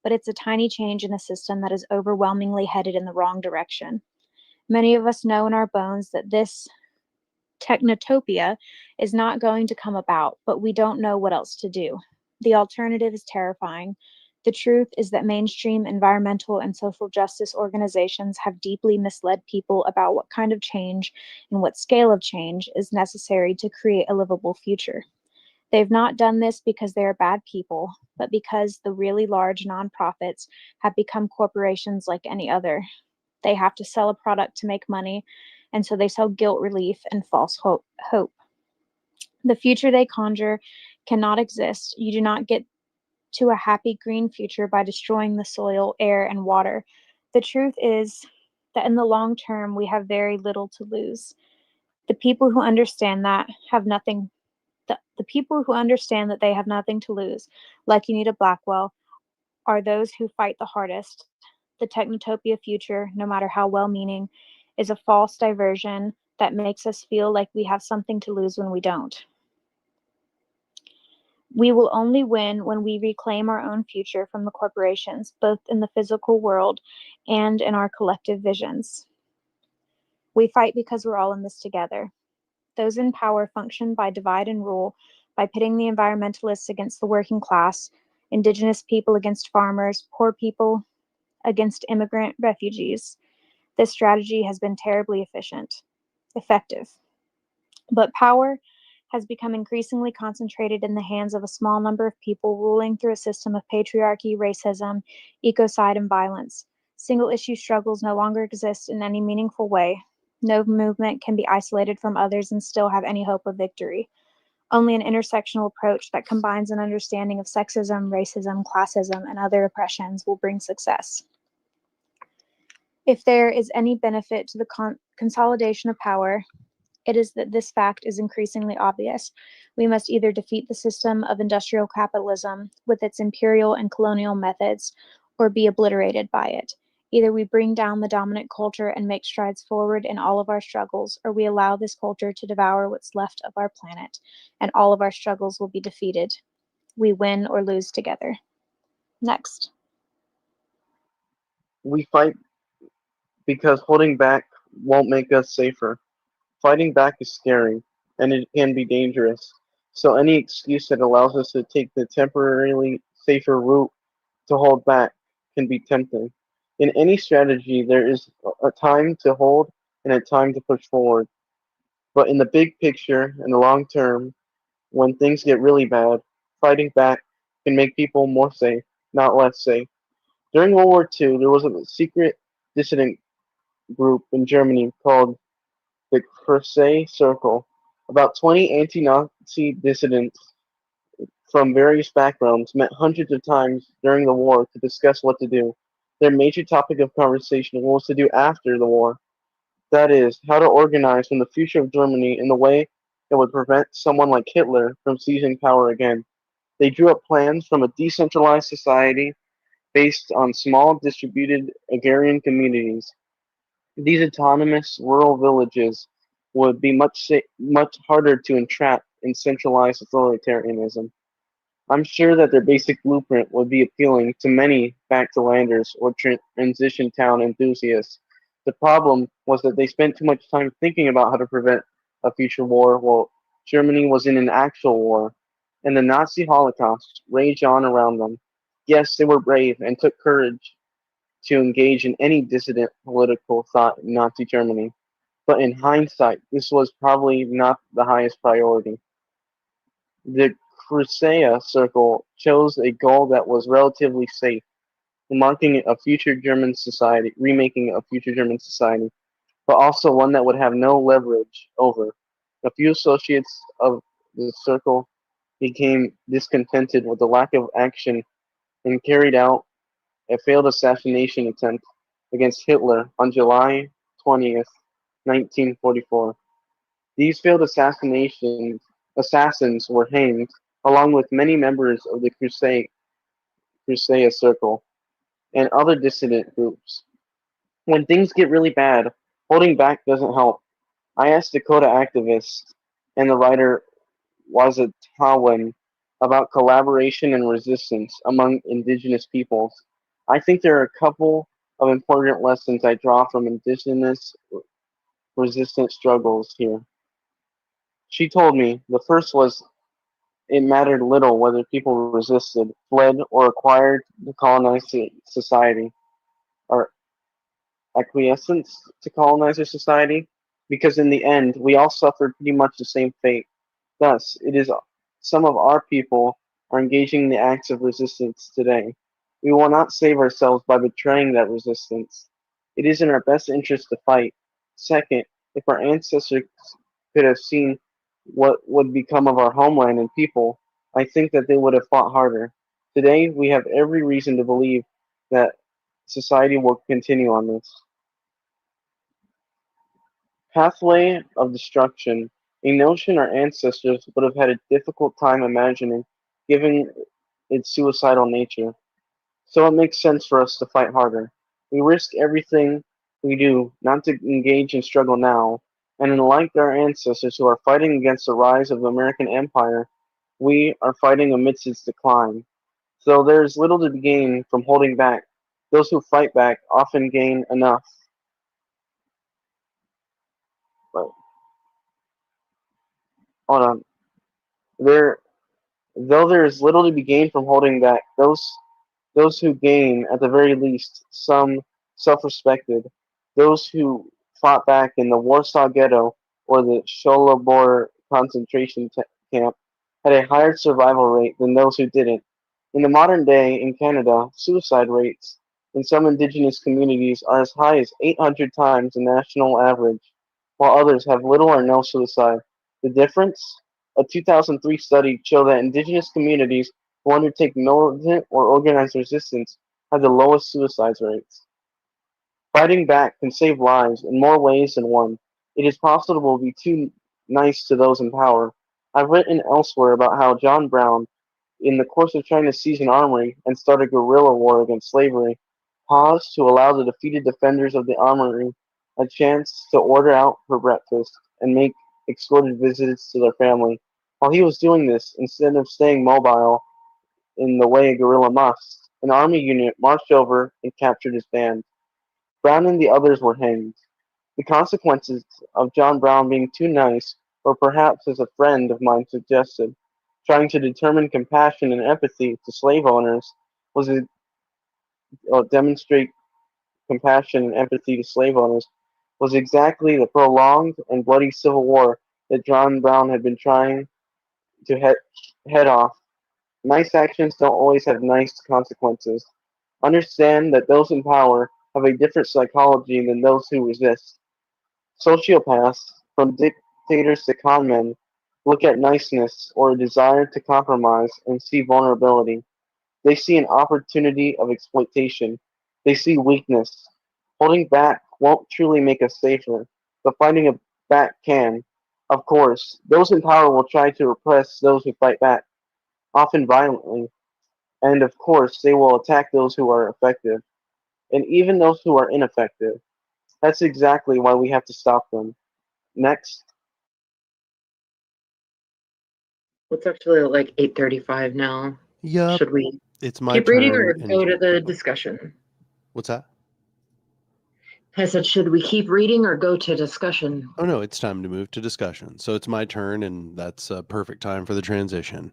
but it's a tiny change in a system that is overwhelmingly headed in the wrong direction. Many of us know in our bones that this technotopia is not going to come about, but we don't know what else to do. The alternative is terrifying. The truth is that mainstream environmental and social justice organizations have deeply misled people about what kind of change and what scale of change is necessary to create a livable future. They've not done this because they are bad people, but because the really large nonprofits have become corporations like any other. They have to sell a product to make money, and so they sell guilt relief and false hope. The future they conjure cannot exist. You do not get to a happy green future by destroying the soil, air, and water. The truth is that in the long term, we have very little to lose. The people who understand that have nothing. The people who understand that they have nothing to lose, like Unita Blackwell, are those who fight the hardest. The technotopia future, no matter how well meaning, is a false diversion that makes us feel like we have something to lose when we don't. We will only win when we reclaim our own future from the corporations, both in the physical world and in our collective visions. We fight because we're all in this together. Those in power function by divide and rule, by pitting the environmentalists against the working class, indigenous people against farmers, poor people against immigrant refugees. This strategy has been terribly effective. But power has become increasingly concentrated in the hands of a small number of people ruling through a system of patriarchy, racism, ecocide, and violence. Single issue struggles no longer exist in any meaningful way. No movement can be isolated from others and still have any hope of victory. Only an intersectional approach that combines an understanding of sexism, racism, classism, and other oppressions will bring success. If there is any benefit to the consolidation of power, it is that this fact is increasingly obvious. We must either defeat the system of industrial capitalism with its imperial and colonial methods, or be obliterated by it. Either we bring down the dominant culture and make strides forward in all of our struggles, or we allow this culture to devour what's left of our planet, and all of our struggles will be defeated. We win or lose together. Next. We fight because holding back won't make us safer. Fighting back is scary, and it can be dangerous. So any excuse that allows us to take the temporarily safer route to hold back can be tempting. In any strategy, there is a time to hold and a time to push forward. But in the big picture and the long term, when things get really bad, fighting back can make people more safe, not less safe. During World War II, there was a secret dissident group in Germany called the Crusade Circle. About 20 anti-Nazi dissidents from various backgrounds met hundreds of times during the war to discuss what to do. Their major topic of conversation was to do after the war. That is, how to organize from the future of Germany in a way that would prevent someone like Hitler from seizing power again. They drew up plans from a decentralized society based on small distributed agrarian communities. These autonomous rural villages would be much harder to entrap in centralized authoritarianism. I'm sure that their basic blueprint would be appealing to many back-to-landers or transition town enthusiasts. The problem was that they spent too much time thinking about how to prevent a future war while Germany was in an actual war, and the Nazi Holocaust raged on around them. Yes, they were brave and took courage to engage in any dissident political thought in Nazi Germany, but in hindsight, this was probably not the highest priority. The Crusade Circle chose a goal that was relatively safe, marking a future German society, remaking a future German society, but also one that would have no leverage over. A few associates of the circle became discontented with the lack of action and carried out a failed assassination attempt against Hitler on July 20th, 1944. These failed assassins were hanged, along with many members of the Crusade Circle and other dissident groups. When things get really bad, holding back doesn't help. I asked Dakota activists and the writer Wazatawan about collaboration and resistance among indigenous peoples. I think there are a couple of important lessons I draw from indigenous resistance struggles here. She told me the first was it mattered little whether people resisted, fled, or acquired the colonized society, or acquiescence to colonizer society, because in the end, we all suffered pretty much the same fate. Thus, it is some of our people are engaging in the acts of resistance today. We will not save ourselves by betraying that resistance. It is in our best interest to fight. Second, if our ancestors could have seen what would become of our homeland and people, I think that they would have fought harder. Today, we have every reason to believe that society will continue on this pathway of destruction, a notion our ancestors would have had a difficult time imagining, given its suicidal nature. So it makes sense for us to fight harder. We risk everything we do not to engage in struggle now, and unlike our ancestors who are fighting against the rise of the American empire, we are fighting amidst its decline. So there is little to be gained from holding back. Those who fight back often gain enough. But hold on. There Though there is little to be gained from holding back, those who gain, at the very least, some self-respected, those who fought back in the Warsaw Ghetto or the Sholobor concentration camp, had a higher survival rate than those who didn't. In the modern day, in Canada, suicide rates in some Indigenous communities are as high as 800 times the national average, while others have little or no suicide. The difference? A 2003 study showed that Indigenous communities who undertake militant or organized resistance have the lowest suicide rates. Fighting back can save lives in more ways than one. It is possible to be too nice to those in power. I've written elsewhere about how John Brown, in the course of trying to seize an armory and start a guerrilla war against slavery, paused to allow the defeated defenders of the armory a chance to order out for breakfast and make escorted visits to their family. While he was doing this, instead of staying mobile in the way a guerrilla must, an army unit marched over and captured his band. Brown and the others were hanged. The consequences of John Brown being too nice, or perhaps as a friend of mine suggested, trying to determine compassion and empathy to slave owners was or demonstrate compassion and empathy to slave owners was exactly the prolonged and bloody civil war that John Brown had been trying to head off. Nice actions don't always have nice consequences. Understand that those in power have a different psychology than those who resist. Sociopaths, from dictators to conmen, look at niceness or a desire to compromise and see vulnerability. They see an opportunity of exploitation. They see weakness. Holding back won't truly make us safer, but fighting back can. Of course, those in power will try to repress those who fight back, often violently, and of course, they will attack those who are effective, and even those who are ineffective. That's exactly why we have to stop them. Next. It's actually like 8:35 now. Yup. Should we It's my keep reading or turn. go to the discussion? What's that? I said, should we keep reading or go to discussion? Oh, no, it's time to move to discussion. So it's my turn, and that's a perfect time for the transition.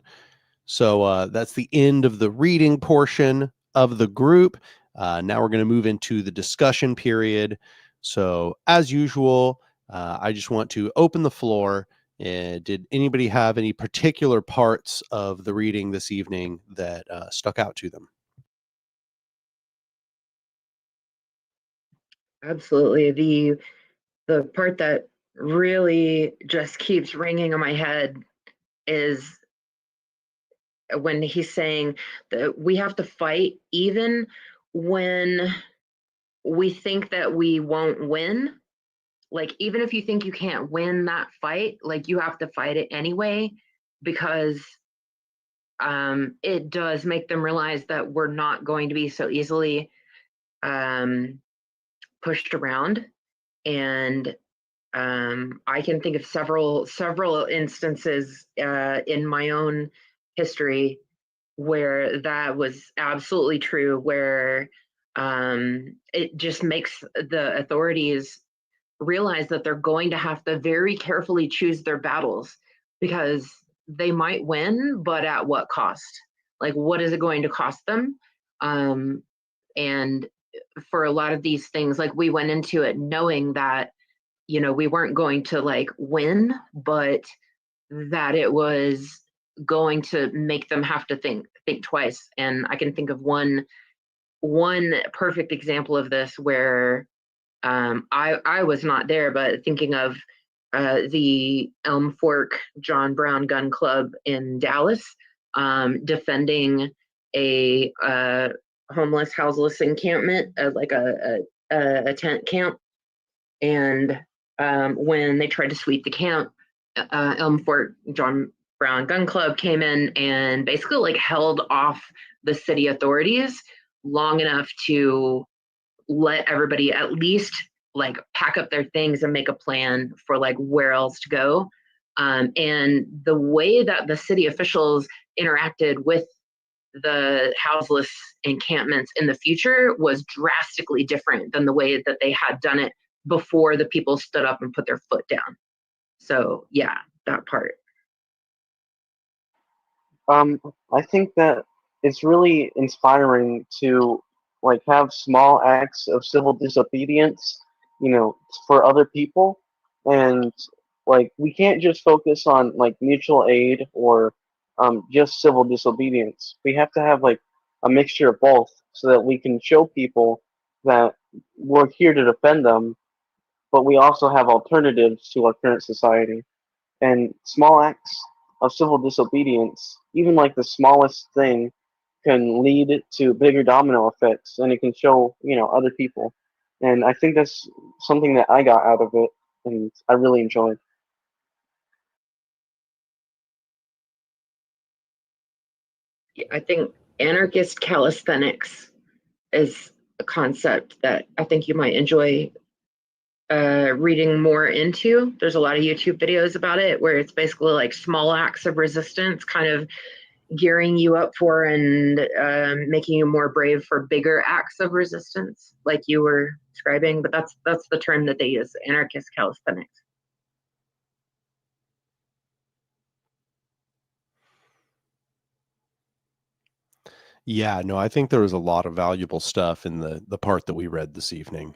So that's the end of the reading portion of the group. Now we're going to move into the discussion period. So, as usual, I just want to open the floor. Did anybody have any particular parts of the reading this evening that stuck out to them? Absolutely. The part that really just keeps ringing in my head is when he's saying that we have to fight even when we think that we won't win. Like, even if you think you can't win that fight, like, you have to fight it anyway, because it does make them realize that we're not going to be so easily pushed around. And I can think of several instances in my own history where that was absolutely true, where it just makes the authorities realize that they're going to have to very carefully choose their battles, because they might win, but at what cost? Like, what is it going to cost them? And for a lot of these things, like, we went into it knowing that, we weren't going to like win, but that it was going to make them have to think twice. And I can think of one perfect example of this where I was not there, but thinking of the Elm Fork John Brown Gun Club in Dallas, defending a homeless, houseless encampment, like a tent camp. And when they tried to sweep the camp, Elm Fork John Brown Gun Club came in and basically like held off the city authorities long enough to let everybody at least like pack up their things and make a plan for like where else to go. And the way that the city officials interacted with the houseless encampments in the future was drastically different than the way that they had done it before the people stood up and put their foot down. So yeah, that part. I think that it's really inspiring to like have small acts of civil disobedience, for other people, and like we can't just focus on like mutual aid or just civil disobedience. We have to have like a mixture of both so that we can show people that we're here to defend them, but we also have alternatives to our current society. And small acts of civil disobedience, even like the smallest thing, can lead to bigger domino effects, and it can show, other people. And I think that's something that I got out of it, and I really enjoyed. I think anarchist calisthenics is a concept that I think you might enjoy reading more into. There's a lot of YouTube videos about it where it's basically like small acts of resistance, kind of gearing you up for and making you more brave for bigger acts of resistance, like you were describing. But that's the term that they use, anarchist calisthenics. Yeah, no, I think there was a lot of valuable stuff in the part that we read this evening.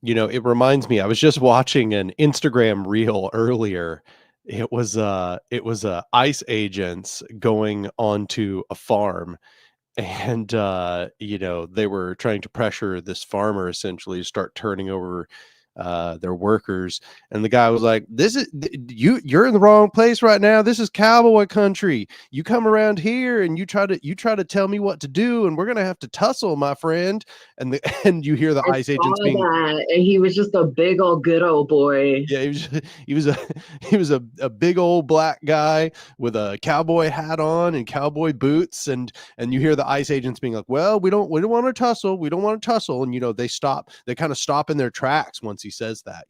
It reminds me, I was just watching an Instagram reel earlier. It was ICE agents going onto a farm, and they were trying to pressure this farmer essentially to start turning over their workers. And the guy was like, you're in the wrong place right now. This is cowboy country. You come around here and you try to tell me what to do, and we're gonna have to tussle, my friend. And and you hear the I ICE saw agents being, that, and he was just a big old good old boy. yeah, he was a big old black guy with a cowboy hat on and cowboy boots, and you hear the ICE agents being like, well, we don't want to tussle, and they kind of stop in their tracks once he says that.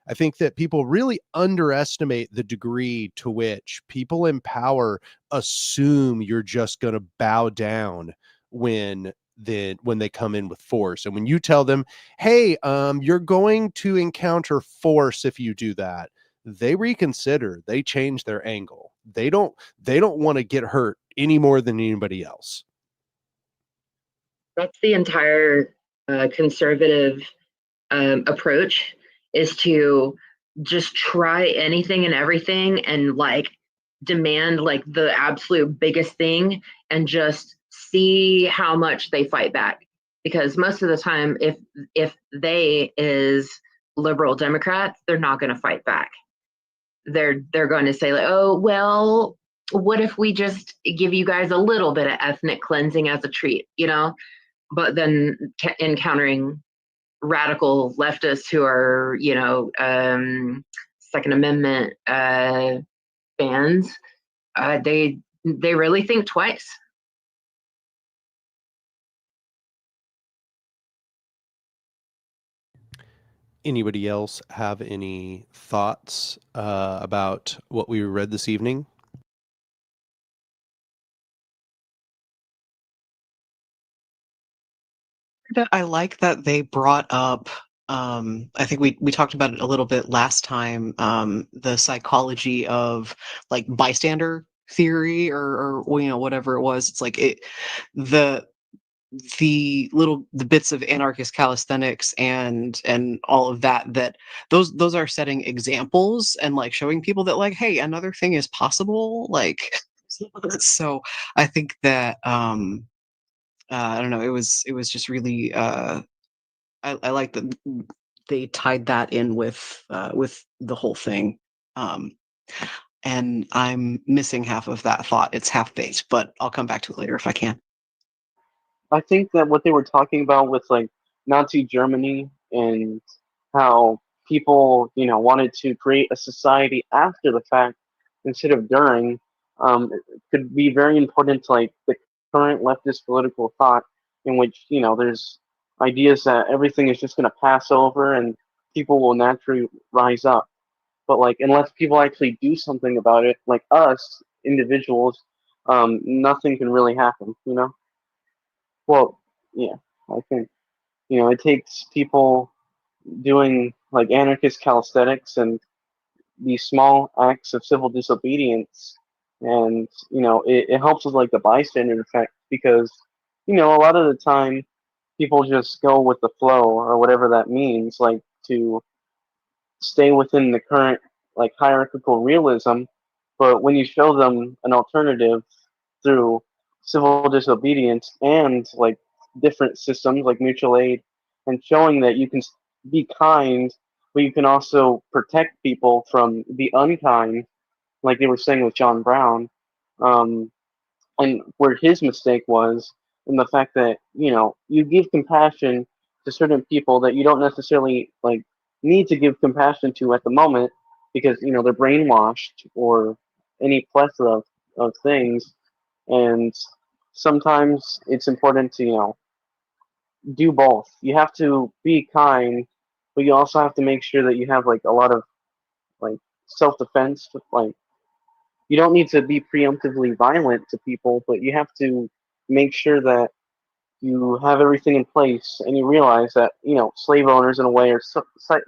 I think that people really underestimate the degree to which people in power assume you're just going to bow down when they come in with force. And when you tell them, hey, you're going to encounter force if you do that, they reconsider, they change their angle. They don't want to get hurt any more than anybody else. That's the entire conservative approach, is to just try anything and everything and like demand like the absolute biggest thing and just see how much they fight back. Because most of the time, if they is liberal Democrats, they're not going to fight back. they're going to say like, oh well, what if we just give you guys a little bit of ethnic cleansing as a treat, but then encountering radical leftists who are, Second Amendment fans, they really think twice. Anybody else have any thoughts about what we read this evening? I like that they brought up, I think we talked about it a little bit last time, the psychology of like bystander theory or whatever it was. It's like the the bits of anarchist calisthenics and all of that those are setting examples and like showing people that like, hey, another thing is possible, like so I think that I don't know, it was just really I like that they tied that in with the whole thing. Um, and I'm missing half of that thought. It's half baked, but I'll come back to it later if I can. I think that what they were talking about with like Nazi Germany and how people, wanted to create a society after the fact instead of during, it could be very important to like the current leftist political thought in which, there's ideas that everything is just going to pass over and people will naturally rise up. But like, unless people actually do something about it, like us individuals, nothing can really happen. Well, yeah, I think, it takes people doing like anarchist calisthenics and these small acts of civil disobedience, and it helps with like the bystander effect because a lot of the time people just go with the flow or whatever that means, like to stay within the current like hierarchical realism. But when you show them an alternative through civil disobedience and like different systems like mutual aid, and showing that you can be kind, but you can also protect people from the unkind, like they were saying with John Brown, um, and where his mistake was in the fact that you give compassion to certain people that you don't necessarily like need to give compassion to at the moment because they're brainwashed or any plethora of things, and sometimes it's important to do both. You have to be kind, but you also have to make sure that you have like a lot of like self-defense. Like, you don't need to be preemptively violent to people, but you have to make sure that you have everything in place and you realize that slave owners in a way are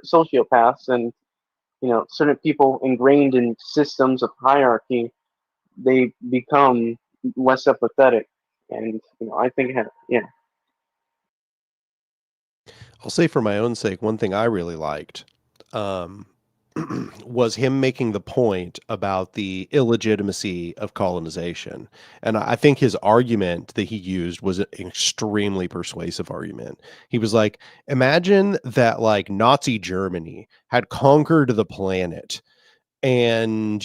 sociopaths, and certain people ingrained in systems of hierarchy, they become less empathetic. And I think yeah. I'll say for my own sake, one thing I really liked um, was him making the point about the illegitimacy of colonization. And I think his argument that he used was an extremely persuasive argument. He was like, imagine that like Nazi Germany had conquered the planet and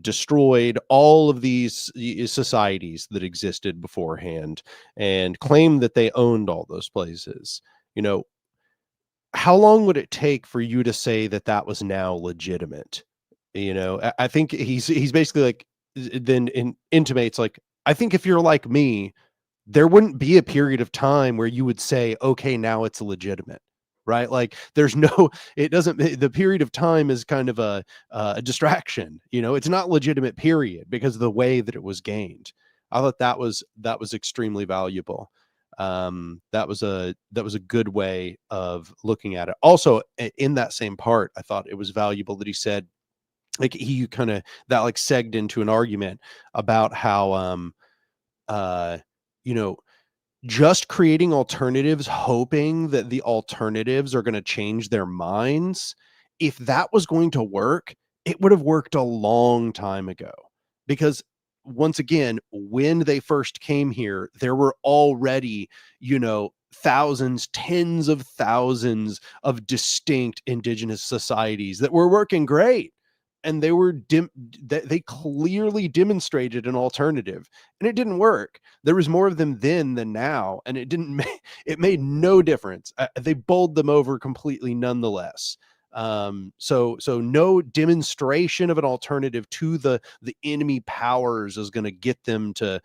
destroyed all of these societies that existed beforehand and claimed that they owned all those places. you know how long would it take for you to say that that was now legitimate? I think he's basically like, then intimates like, I think if you're like me, there wouldn't be a period of time where you would say, okay, now it's legitimate, right? Like there's no, it doesn't, the period of time is kind of a distraction. It's not legitimate period because of the way that it was gained. I thought that was extremely valuable. That was a good way of looking at it. Also, in that same part, I thought it was valuable that he said, like, he kind of that like segged into an argument about how uh you know just creating alternatives, hoping that the alternatives are going to change their minds. If that was going to work, it would have worked a long time ago. Because once again, when they first came here, there were already, thousands, tens of thousands of distinct indigenous societies that were working great. and they clearly demonstrated an alternative, and it didn't work. There was more of them then than now, and it made no difference. They bowled them over completely nonetheless. So no demonstration of an alternative to the enemy powers is going to get them to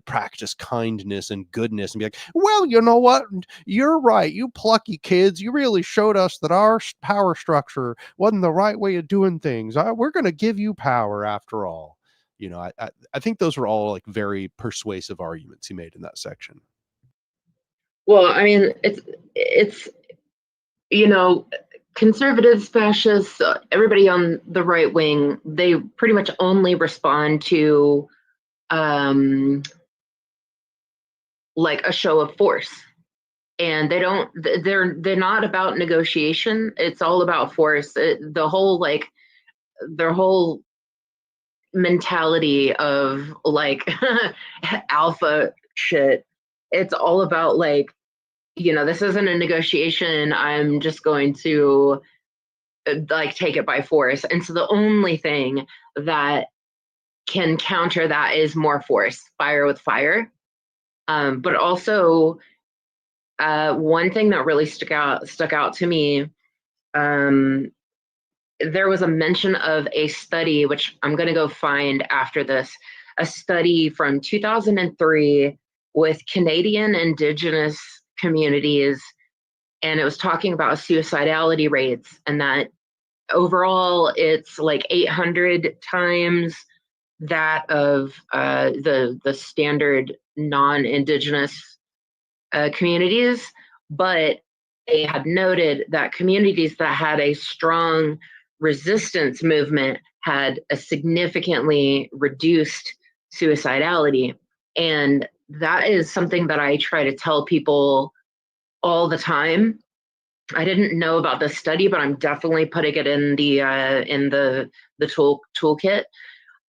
practice kindness and goodness and be like, well, you know what, you're right, you plucky kids, you really showed us that our power structure wasn't the right way of doing things. We're going to give you power after all. You know, I think those were all like very persuasive arguments he made in that section. Well, I mean, it's conservatives, fascists, everybody on the right wing, they pretty much only respond to like a show of force, and they're not about negotiation. It's all about force. Their whole mentality of like alpha shit. It's all about like, this isn't a negotiation. I'm just going to like take it by force. And so the only thing that can counter that is more force, fire with fire. But also, one thing that really stuck out to me, there was a mention of a study, which I'm going to go find after this, a study from 2003 with Canadian Indigenous communities, and it was talking about suicidality rates, and that overall it's like 800 times that of the standard non-Indigenous communities, but they had noted that communities that had a strong resistance movement had a significantly reduced suicidality. And that is something that I try to tell people all the time. I didn't know about this study, but I'm definitely putting it in the toolkit.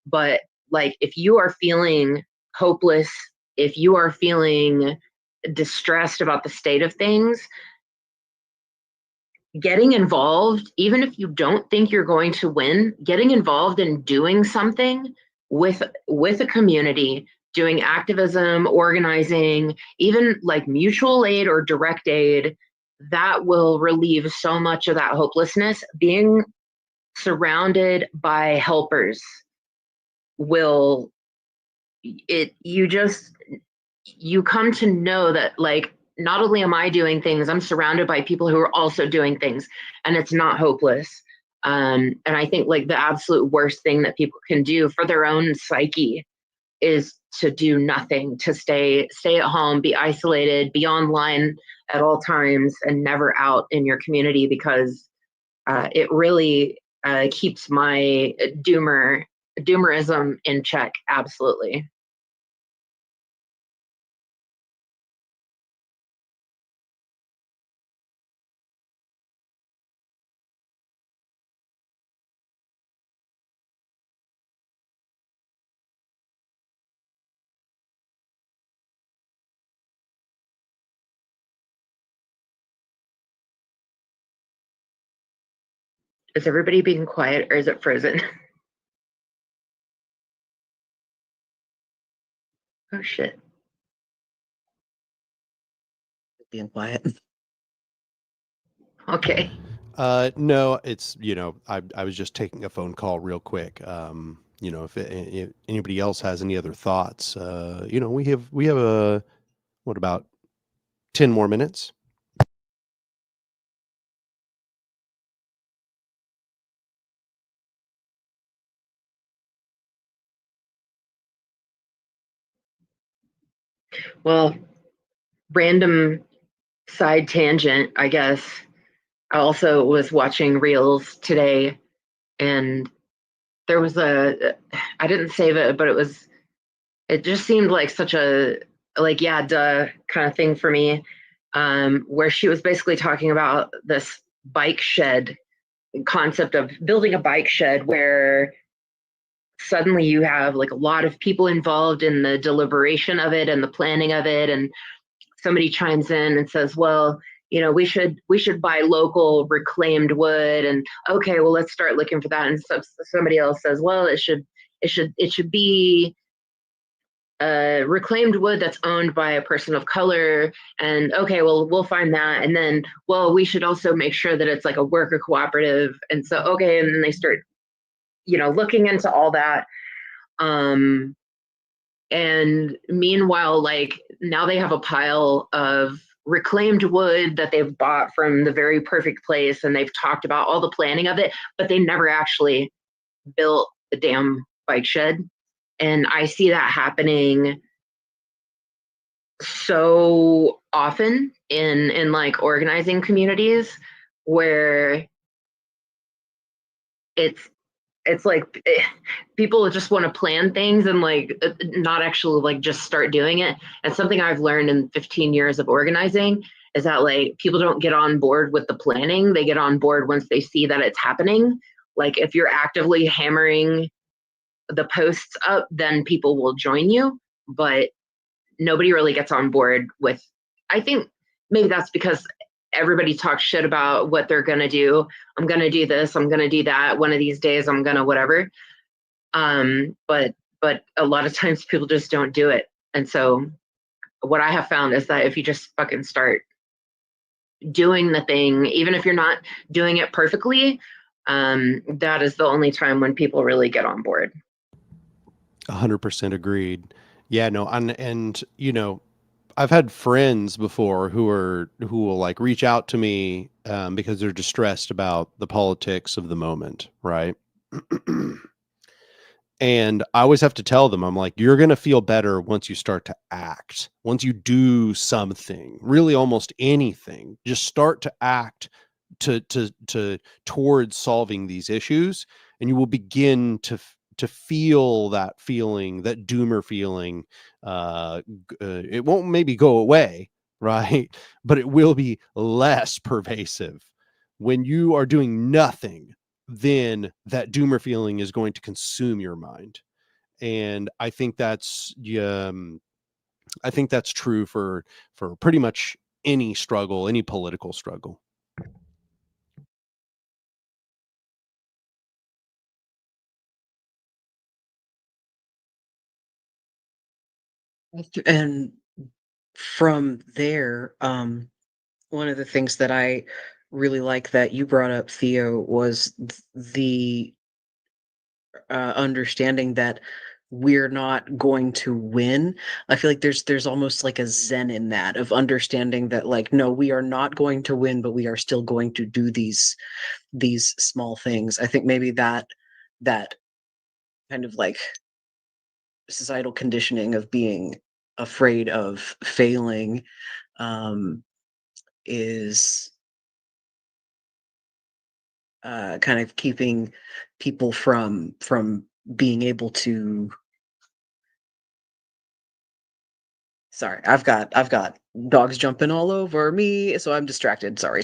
But like, if you are feeling hopeless, if you are feeling distressed about the state of things, getting involved, even if you don't think you're going to win, getting involved in doing something with a community, doing activism, organizing, even like mutual aid or direct aid, that will relieve so much of that hopelessness. Being surrounded by helpers will, you come to know that like, not only am I doing things, I'm surrounded by people who are also doing things, and it's not hopeless. And I think like the absolute worst thing that people can do for their own psyche is to do nothing, to stay at home, be isolated, be online at all times, and never out in your community, because it really keeps my doomerism in check. Absolutely. Is everybody being quiet, or is it frozen? Oh shit. Being quiet. Okay. No, it's, I was just taking a phone call real quick. If anybody else has any other thoughts, we have what, about 10 more minutes? Well, random side tangent, I guess. I also was watching Reels today, and there was I didn't save it, but it just seemed like such a, like, yeah, duh kind of thing for me, where she was basically talking about this bike shed concept of building a bike shed where suddenly you have like a lot of people involved in the deliberation of it and the planning of it, and somebody chimes in and says, well, we should buy local reclaimed wood, and okay, well, let's start looking for that. And somebody else says, well, it should be reclaimed wood that's owned by a person of color. And okay, well, we'll find that. And then, well, we should also make sure that it's like a worker cooperative. And so, okay, and then they start, looking into all that. And meanwhile, like, now they have a pile of reclaimed wood that they've bought from the very perfect place, and they've talked about all the planning of it, but they never actually built the damn bike shed. And I see that happening so often in like organizing communities, where it's like people just want to plan things and like not actually like just start doing it. And something I've learned in 15 years of organizing is that like people don't get on board with the planning. They get on board once they see that it's happening. Like if you're actively hammering the posts up, then people will join you. But nobody really gets on board with, I think maybe that's because everybody talks shit about what they're going to do. I'm going to do this, I'm going to do that, one of these days I'm going to whatever. But a lot of times people just don't do it. And so what I have found is that if you just fucking start doing the thing, even if you're not doing it perfectly, that is the only time when people really get on board. 100% agreed. Yeah, no, and I've had friends before who will like reach out to me because they're distressed about the politics of the moment, right? And I always have to tell them, I'm like, you're going to feel better once you start to act, once you do something, really almost anything, just start to act towards solving these issues. And you will begin to feel that feeling, that doomer feeling. It won't maybe go away, right? But it will be less pervasive. When you are doing nothing, then that doomer feeling is going to consume your mind. And I think that's true for pretty much any struggle, any political struggle. And from there, one of the things that I really like that you brought up, Theo, was the understanding that we're not going to win. I feel like there's almost like a zen in that, of understanding that like, no, we are not going to win, but we are still going to do these small things. I think maybe that kind of like societal conditioning of being afraid of failing is kind of keeping people from being able to. Sorry, I've got dogs jumping all over me, so I'm distracted. Sorry.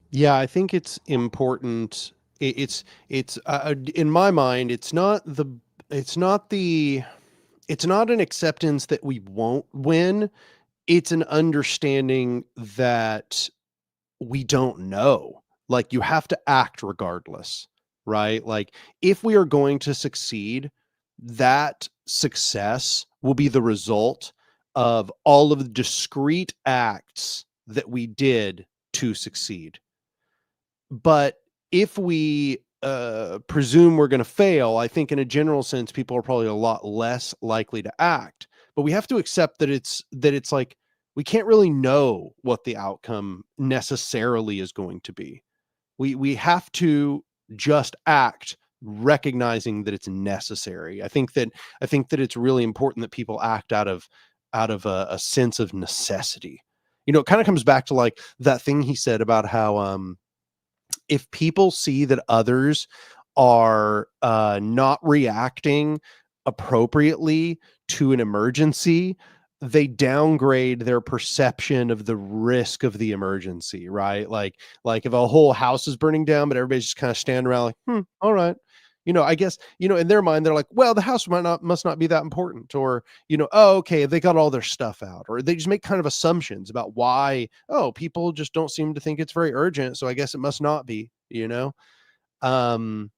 Yeah, I think it's important. It's in my mind, it's not an acceptance that we won't win. It's an understanding that we don't know. Like, you have to act regardless, right? Like, if we are going to succeed, that success will be the result of all of the discrete acts that we did to succeed. But if we presume we're going to fail, I think in a general sense, people are probably a lot less likely to act. But we have to accept that it's like we can't really know what the outcome necessarily is going to be. We have to just act, recognizing that it's necessary. I think that it's really important that people act out of a sense of necessity. It kind of comes back to like that thing he said about how if people see that others are not reacting appropriately to an emergency, they downgrade their perception of the risk of the emergency, right? Like if a whole house is burning down, but everybody's just kind of standing around like, all right. I guess, in their mind, they're like, well, the house must not be that important, or, oh, okay, they got all their stuff out, or they just make kind of assumptions about why, oh, people just don't seem to think it's very urgent. So I guess it must not be. Um,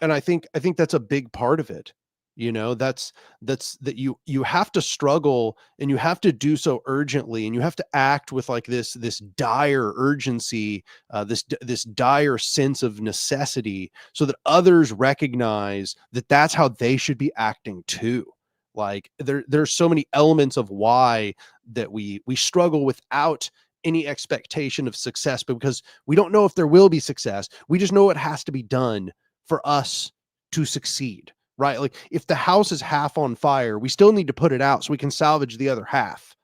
and I think that's a big part of it. That's that you have to struggle, and you have to do so urgently, and you have to act with like this dire urgency, this dire sense of necessity, so that others recognize that that's how they should be acting too. Like there's so many elements of why that we struggle without any expectation of success, because we don't know if there will be success. We just know it has to be done for us to succeed, right? Like if the house is half on fire, we still need to put it out so we can salvage the other half,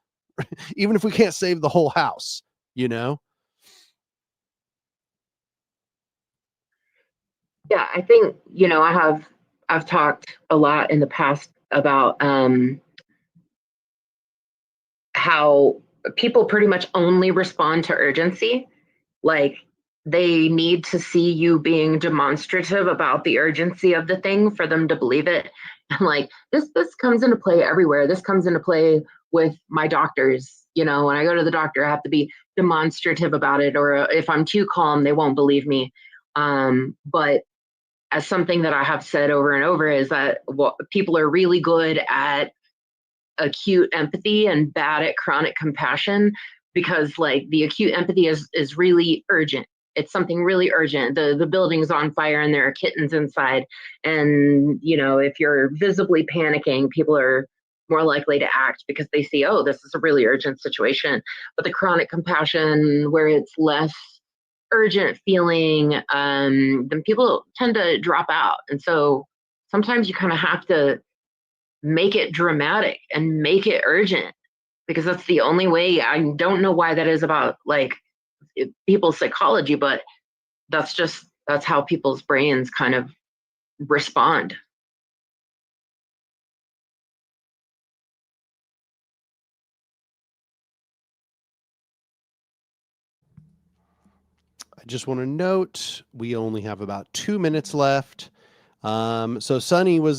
even if we can't save the whole house, you know? Yeah, I think, I've talked a lot in the past about how people pretty much only respond to urgency. Like they need to see you being demonstrative about the urgency of the thing for them to believe it. And like this comes into play everywhere. This comes into play with my doctors. When I go to the doctor, I have to be demonstrative about it, or if I'm too calm, they won't believe me. But as something that I have said over and over is that people are really good at acute empathy and bad at chronic compassion, because like the acute empathy is really urgent. It's something really urgent. The building's on fire and there are kittens inside, and if you're visibly panicking, people are more likely to act because they see, oh, this is a really urgent situation. But the chronic compassion, where it's less urgent feeling, then people tend to drop out. And so sometimes you kind of have to make it dramatic and make it urgent, because that's the only way. I don't know why that is about like people's psychology, but that's how people's brains kind of respond. I just want to note we only have about 2 minutes left. So Sunny was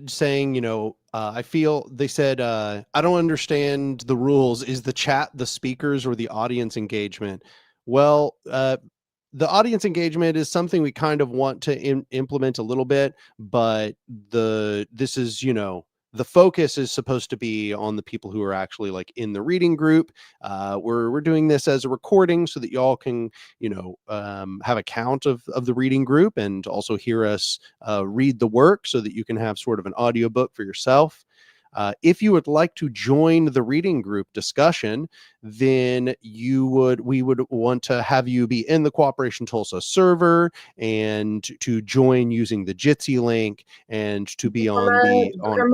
saying, I feel they said, I don't understand the rules. Is the chat the speakers or the audience engagement? Well, the audience engagement is something we kind of want to implement a little bit, but this is, the focus is supposed to be on the people who are actually like in the reading group. We're doing this as a recording so that y'all can, have a count of the reading group, and also hear us read the work, so that you can have sort of an audiobook for yourself. If you would like to join the reading group discussion, then we would want to have you be in the Cooperation Tulsa server, and to join using the Jitsi link, and to be on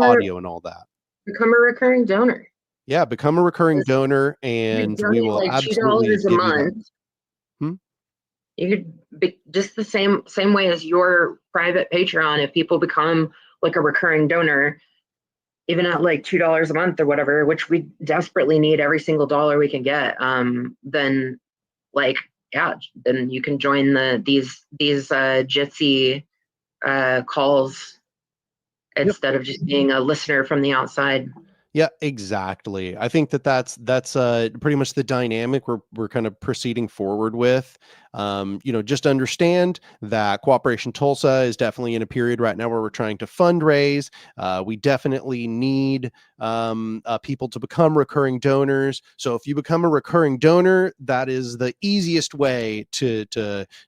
audio and all that. Become a recurring donor. Yeah, become a recurring Just donor, and we will like absolutely $2 a give you that. month. You could be just the same way as your private Patreon. If people become like a recurring donor, even at like $2 a month or whatever, which we desperately need every single dollar we can get, then like, yeah, then you can join these Jitsi calls instead of just being a listener from the outside. Yeah, exactly. I think that's pretty much the dynamic we're kind of proceeding forward with. Just understand that Cooperation Tulsa is definitely in a period right now where we're trying to fundraise. We definitely need people to become recurring donors. So if you become a recurring donor, that is the easiest way to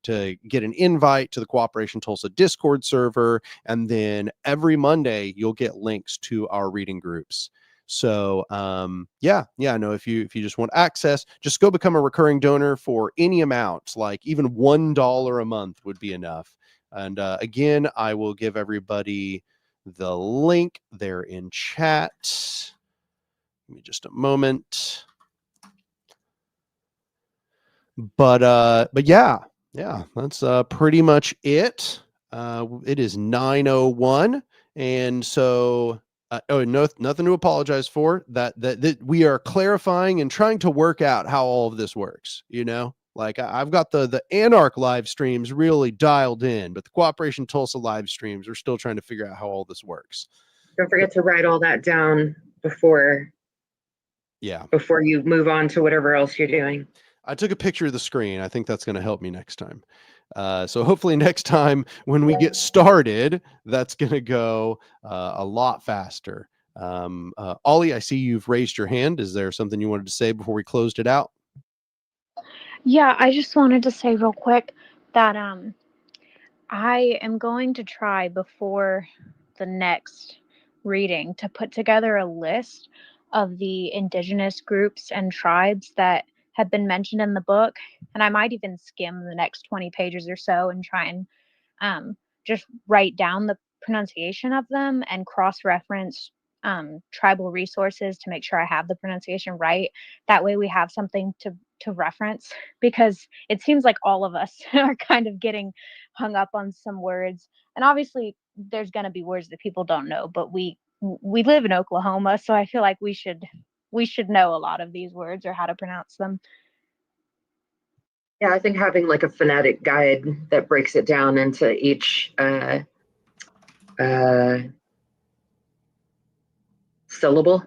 get an invite to the Cooperation Tulsa Discord server, and then every Monday you'll get links to our reading groups. So, no, if you just want access, just go become a recurring donor for any amount, like even $1 a month would be enough. And, again, I will give everybody the link there in chat. Give me just a moment. But yeah, that's, pretty much it. It is 9:01. And so, no, nothing to apologize for. That we are clarifying and trying to work out how all of this works. Like I've got the Anark live streams really dialed in, but the Cooperation Tulsa live streams, we're still trying to figure out how all this works. Don't forget to write all that down before you move on to whatever else you're doing. I took a picture of the screen. I think that's going to help me next time. So hopefully next time when we get started, that's going to go a lot faster. Ollie, I see you've raised your hand. Is there something you wanted to say before we closed it out? Yeah, I just wanted to say real quick that I am going to try before the next reading to put together a list of the indigenous groups and tribes that have been mentioned in the book. And I might even skim the next 20 pages or so and try and just write down the pronunciation of them and cross-reference tribal resources to make sure I have the pronunciation right. That way we have something to reference, because it seems like all of us are kind of getting hung up on some words. And obviously there's going to be words that people don't know, but we live in Oklahoma, so I feel like we should know a lot of these words or how to pronounce them. Yeah, I think having like a phonetic guide that breaks it down into each syllable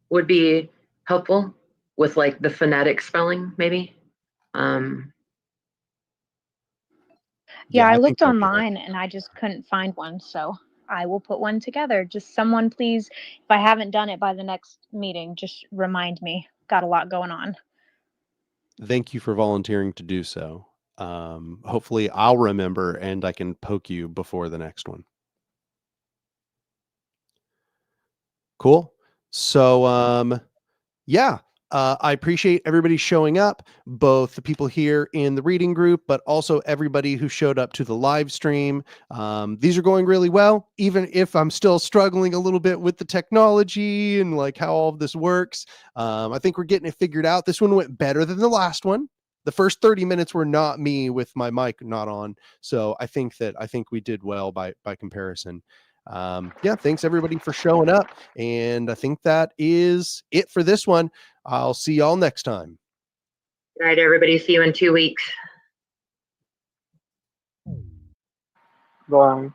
would be helpful, with like the phonetic spelling, maybe. Yeah, I think looked that'd be online and I just couldn't find one, so I will put one together. Just someone please, if I haven't done it by the next meeting, just remind me. Got a lot going on. Thank you for volunteering to do so. Hopefully I'll remember and I can poke you before the next one. Cool. So, yeah, I appreciate everybody showing up, both the people here in the reading group, but also everybody who showed up to the live stream. These are going really well, even if I'm still struggling a little bit with the technology and like how all of this works. I think we're getting it figured out. This one went better than the last one. The first 30 minutes were not me with my mic not on. So I think we did well by comparison. Yeah, thanks everybody for showing up. And I think that is it for this one. I'll see y'all next time. Good night, everybody. See you in 2 weeks. Bye.